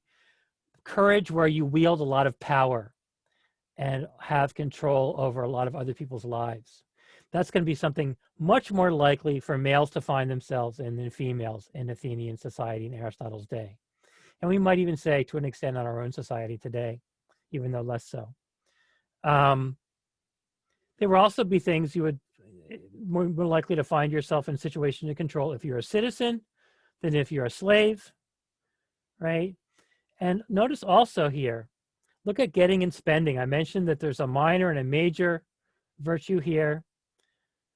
courage where you wield a lot of power and have control over a lot of other people's lives. That's going to be something much more likely for males to find themselves in than females in Athenian society in Aristotle's day. And we might even say to an extent on our own society today, even though less so. There will also be things you would more likely to find yourself in a situation to control if you're a citizen than if you're a slave, right? And notice also here, look at getting and spending. I mentioned that there's a minor and a major virtue here.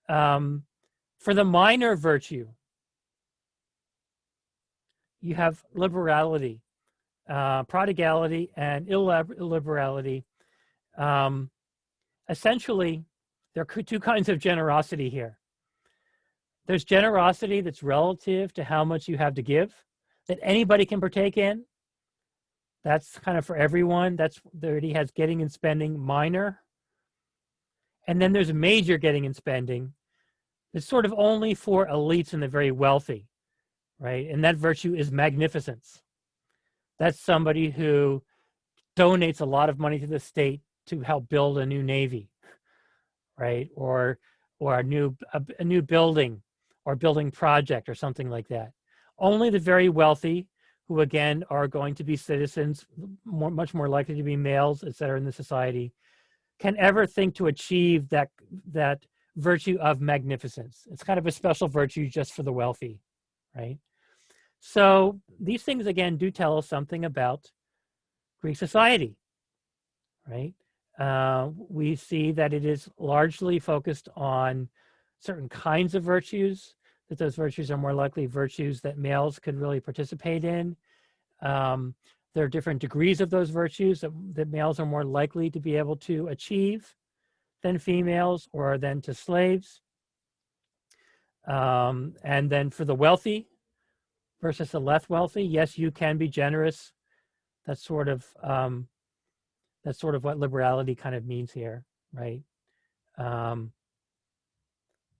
For the minor virtue, you have liberality, prodigality, and illiberality. Essentially, there are two kinds of generosity here. There's generosity that's relative to how much you have to give, that anybody can partake in. That's kind of for everyone. That's there he has getting and spending, minor. And then there's major getting and spending. It's sort of only for elites and the very wealthy, right? And that virtue is magnificence. That's somebody who donates a lot of money to the state to help build a new navy, right? Or a new building or building project or something like that. Only the very wealthy, who again are going to be citizens, much more likely to be males, et cetera, in the society, can ever think to achieve that virtue of magnificence. It's kind of a special virtue just for the wealthy, right? So these things, again, do tell us something about Greek society, right? We see that it is largely focused on certain kinds of virtues, that those virtues are more likely virtues that males could really participate in. There are different degrees of those virtues that males are more likely to be able to achieve than females or than to slaves. And then for the wealthy versus the less wealthy, yes, you can be generous. That's sort of what liberality kind of means here, right?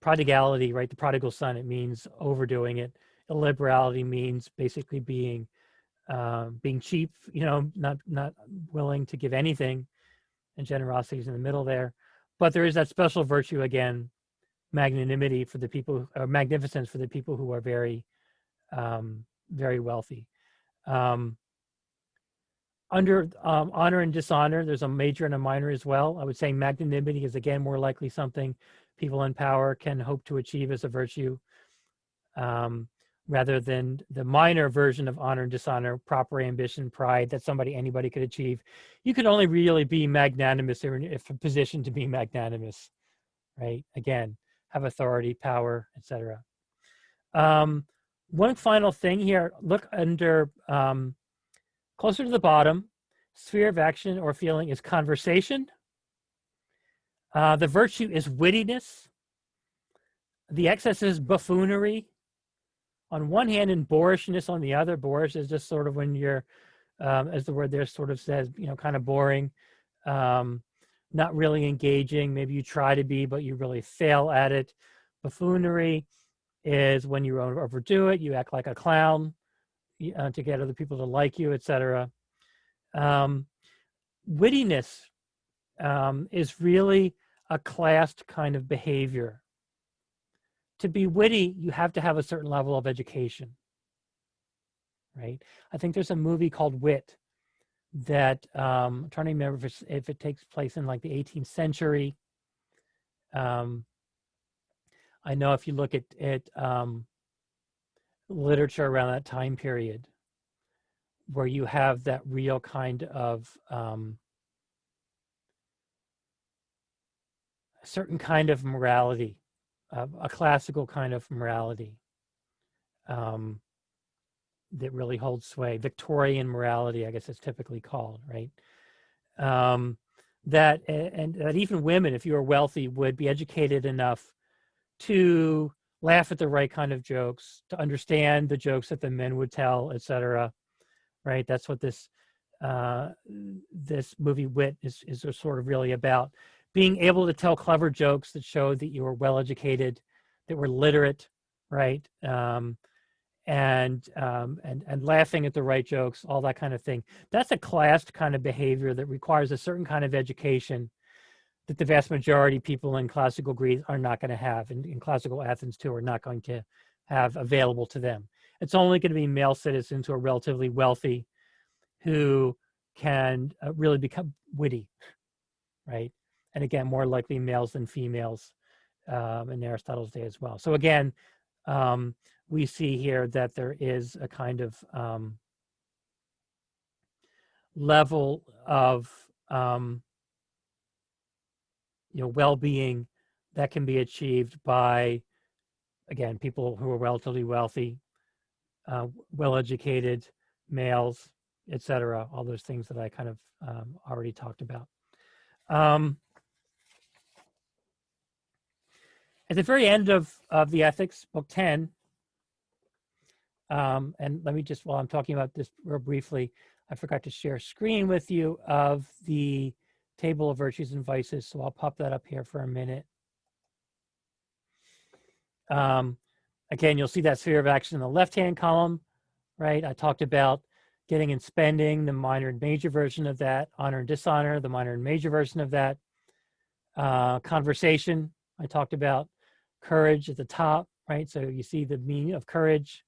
Prodigality, right? The prodigal son, it means overdoing it. Illiberality means basically being cheap, not willing to give anything, and generosity is in the middle there. But there is that special virtue again, magnanimity for the people, or magnificence for the people who are very, very wealthy. Under honor and dishonor, there's a major and a minor as well. I would say magnanimity is again more likely something people in power can hope to achieve as a virtue, rather than the minor version of honor and dishonor, proper ambition, pride, that anybody could achieve. You could only really be magnanimous if a position to be magnanimous, right? Again, have authority, power, etc. One final thing here, look under closer to the bottom, sphere of action or feeling is conversation. The virtue is wittiness. The excess is buffoonery on one hand and boorishness on the other. Boorish is just sort of when you're, as the word there sort of says, kind of boring, not really engaging. Maybe you try to be, but you really fail at it. Buffoonery is when you overdo it, you act like a clown to get other people to like you, etc. Wittiness is really a classed kind of behavior. To be witty, you have to have a certain level of education, right? I think there's a movie called Wit that I'm trying to remember if it takes place in like the 18th century. I know if you look at literature around that time period, where you have that real kind of certain kind of morality, a classical kind of morality that really holds sway. Victorian morality, I guess it's typically called, right? That even women, if you were wealthy, would be educated enough to laugh at the right kind of jokes, to understand the jokes that the men would tell, etc. Right? That's what this movie Wit is sort of really about. Being able to tell clever jokes that showed that you were well educated, that were literate, right? and laughing at the right jokes, all that kind of thing. That's a classed kind of behavior that requires a certain kind of education that the vast majority of people in classical Greece are not going to have, and in classical Athens too, are not going to have available to them. It's only going to be male citizens who are relatively wealthy who can really become witty, right? And again, more likely males than females in Aristotle's day as well. So again, we see here that there is a kind of level of well-being that can be achieved by, again, people who are relatively wealthy, well-educated, males, etc. All those things that I kind of already talked about. At the very end of the Ethics, Book 10, and let me just, while I'm talking about this real briefly, I forgot to share a screen with you of the table of virtues and vices, so I'll pop that up here for a minute. Again, you'll see that sphere of action in the left-hand column, right? I talked about getting and spending, the minor and major version of that, honor and dishonor, the minor and major version of that. Conversation, I talked about courage at the top, right? So you see the meaning of courage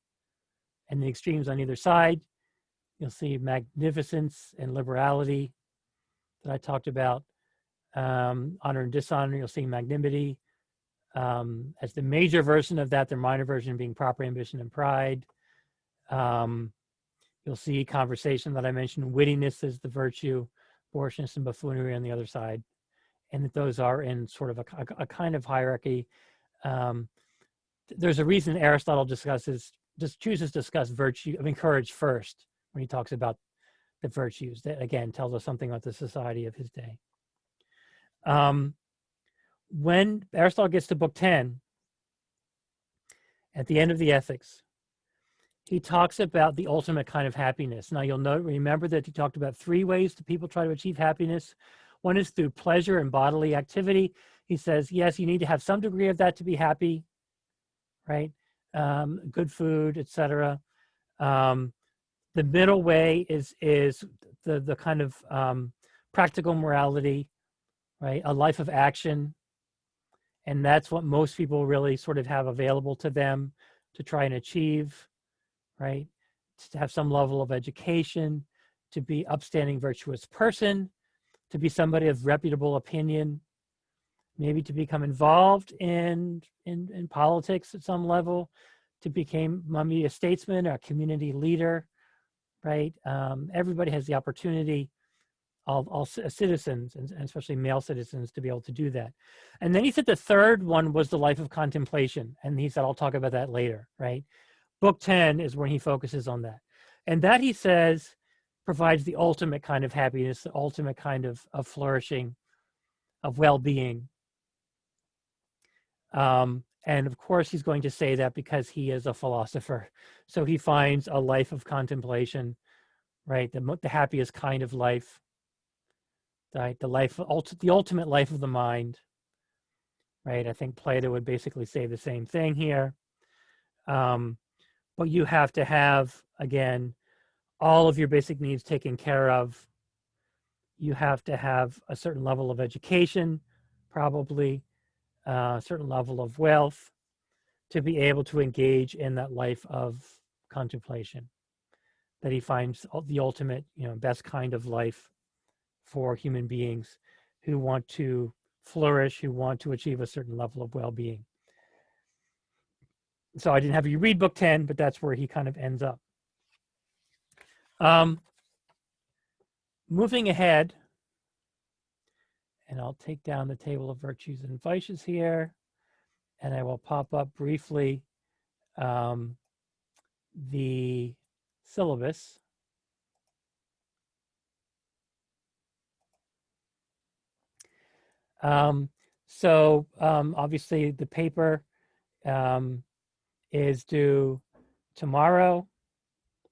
and the extremes on either side. You'll see magnificence and liberality that I talked about. Honor and dishonor, you'll see magnanimity. As the major version of that, the minor version being proper ambition and pride. You'll see conversation that I mentioned, wittiness is the virtue, borishness and buffoonery on the other side. And that those are in sort of a kind of hierarchy. There's a reason Aristotle chooses to discuss courage first when he talks about the virtues. That again tells us something about the society of his day. When Aristotle gets to Book 10, at the end of the Ethics, he talks about the ultimate kind of happiness. Now you'll remember that he talked about 3 ways that people try to achieve happiness. One is through pleasure and bodily activity. He says, yes, you need to have some degree of that to be happy, right? Good food, etc. The middle way is the kind of practical morality, right? A life of action. And that's what most people really sort of have available to them to try and achieve, right? To have some level of education, to be upstanding, virtuous person, to be somebody of reputable opinion, maybe to become involved in politics at some level, to become maybe a statesman or a community leader, right? Everybody has the opportunity, all citizens, and especially male citizens, to be able to do that. And then he said the third one was the life of contemplation. And he said, I'll talk about that later, right? Book 10 is when he focuses on that. And that, he says, provides the ultimate kind of happiness, the ultimate kind of flourishing, of well-being. And of course, he's going to say that because he is a philosopher. So he finds a life of contemplation, right? The happiest kind of life, right? The ultimate life of the mind, right? I think Plato would basically say the same thing here. But you have to have, again, all of your basic needs taken care of. You have to have a certain level of education, probably a certain level of wealth, to be able to engage in that life of contemplation that he finds the ultimate, best kind of life for human beings who want to flourish, who want to achieve a certain level of well-being. So I didn't have you read Book 10, but that's where he kind of ends up. Moving ahead, and I'll take down the table of virtues and vices here, and I will pop up briefly the syllabus. Obviously the paper is due tomorrow,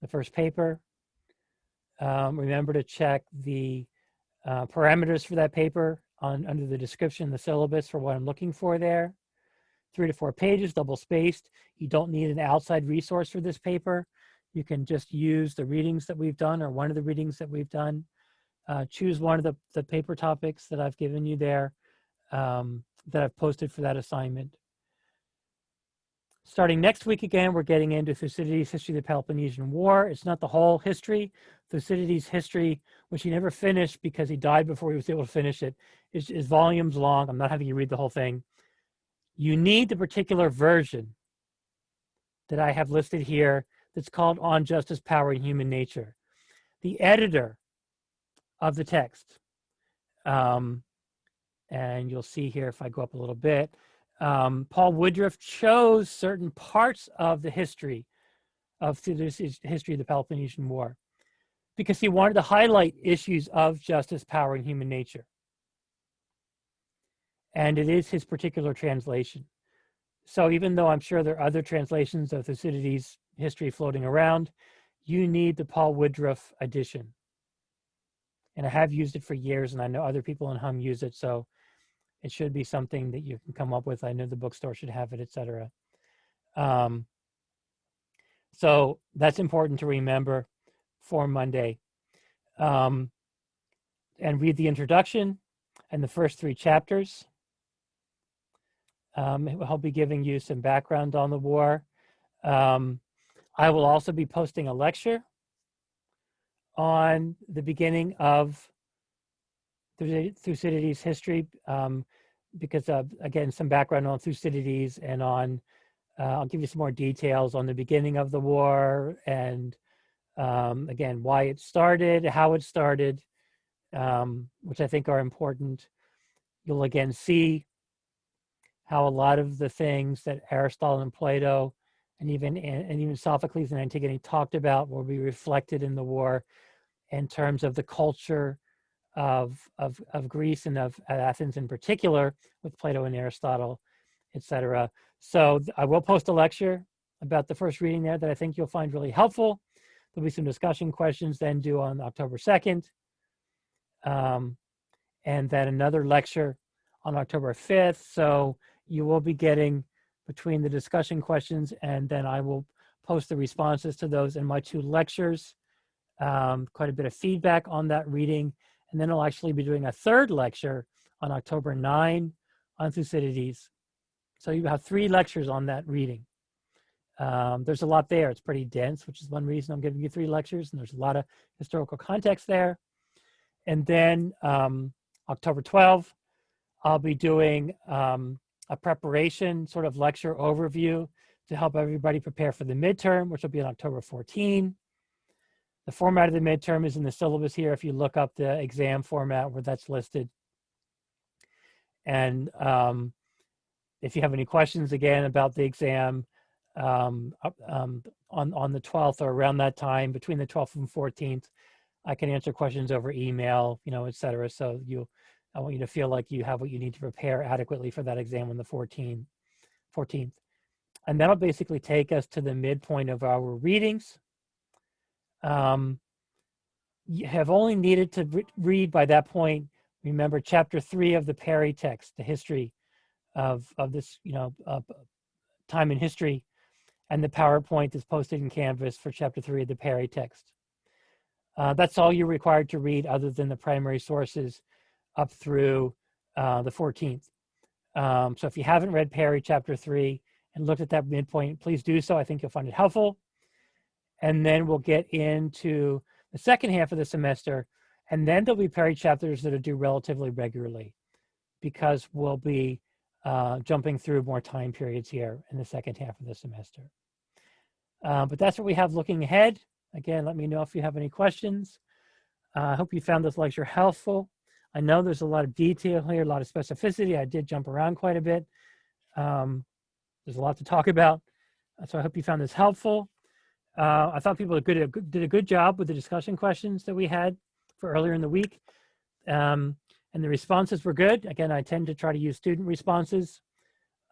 the first paper. Remember to check the parameters for that paper under the description, the syllabus, for what I'm looking for there. 3 to 4 pages, double spaced. You don't need an outside resource for this paper. You can just use the readings that we've done or one of the readings that we've done. Choose one of the paper topics that I've given you there that I've posted for that assignment. Starting next week again, we're getting into Thucydides' history of the Peloponnesian War. It's not the whole history. Thucydides' history, which he never finished because he died before he was able to finish it, is volumes long. I'm not having you read the whole thing. You need the particular version that I have listed here that's called On Justice, Power, and Human Nature. The editor of the text, and you'll see here if I go up a little bit, Paul Woodruff chose certain parts of the history of Thucydides' history of the Peloponnesian War because he wanted to highlight issues of justice, power, and human nature. And it is his particular translation. So even though I'm sure there are other translations of Thucydides' history floating around, you need the Paul Woodruff edition. And I have used it for years, and I know other people in Hum use it, so it should be something that you can come up with. I know the bookstore should have it, etc. So that's important to remember for Monday. And read the introduction and the first 3 chapters. I'll be giving you some background on the war. I will also be posting a lecture on the beginning of Thucydides' history because of, again, some background on Thucydides and on, I'll give you some more details on the beginning of the war and again, why it started, how it started, which I think are important. You'll again see how a lot of the things that Aristotle and Plato and even Sophocles and Antigone talked about will be reflected in the war in terms of the culture of Greece and of Athens in particular, with Plato and Aristotle, etc. So I will post a lecture about the first reading there that I think you'll find really helpful. There'll be some discussion questions then due on October 2nd. And then another lecture on October 5th. So you will be getting between the discussion questions and then I will post the responses to those in my 2 lectures. Quite a bit of feedback on that reading. And then I'll actually be doing a 3rd lecture on October 9 on Thucydides. So you have 3 lectures on that reading. There's a lot there. It's pretty dense, which is one reason I'm giving you 3 lectures. And there's a lot of historical context there. And then October 12th, I'll be doing a preparation sort of lecture overview to help everybody prepare for the midterm, which will be on October 14. The format of the midterm is in the syllabus here if you look up the exam format where that's listed. And if you have any questions again about the exam on the 12th or around that time, between the 12th and 14th, I can answer questions over email, etc. So I want you to feel like you have what you need to prepare adequately for that exam on the 14th. And that'll basically take us to the midpoint of our readings. You have only needed to read by that point, remember chapter 3 of the Perry text, the history of this, time in history, and the PowerPoint that's posted in Canvas for chapter 3 of the Perry text. That's all you're required to read other than the primary sources up through the 14th. So if you haven't read Perry chapter 3 and looked at that midpoint, please do so. I think you'll find it helpful. And then we'll get into the second half of the semester, and then there'll be Perry chapters that are due relatively regularly because we'll be jumping through more time periods here in the second half of the semester. But that's what we have looking ahead. Again, let me know if you have any questions. I hope you found this lecture helpful. I know there's a lot of detail here, a lot of specificity. I did jump around quite a bit. There's a lot to talk about. So I hope you found this helpful. I thought people did a good job with the discussion questions that we had for earlier in the week. And the responses were good. Again, I tend to try to use student responses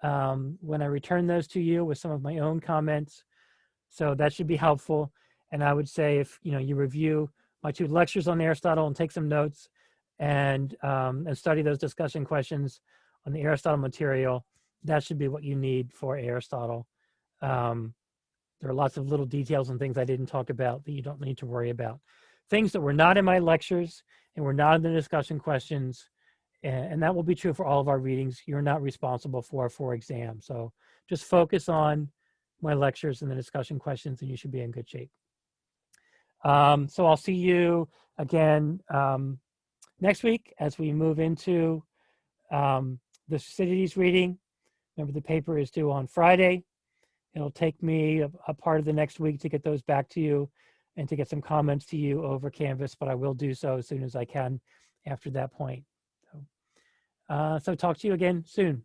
when I return those to you with some of my own comments. So that should be helpful. And I would say if you review my 2 lectures on Aristotle and take some notes and study those discussion questions on the Aristotle material, that should be what you need for Aristotle. There are lots of little details and things I didn't talk about that you don't need to worry about. Things that were not in my lectures and were not in the discussion questions, and that will be true for all of our readings, you're not responsible for exam. So just focus on my lectures and the discussion questions and you should be in good shape. So I'll see you again next week as we move into the Thucydides reading. Remember, the paper is due on Friday. It'll take me a part of the next week to get those back to you and to get some comments to you over Canvas, but I will do so as soon as I can after that point. So talk to you again soon.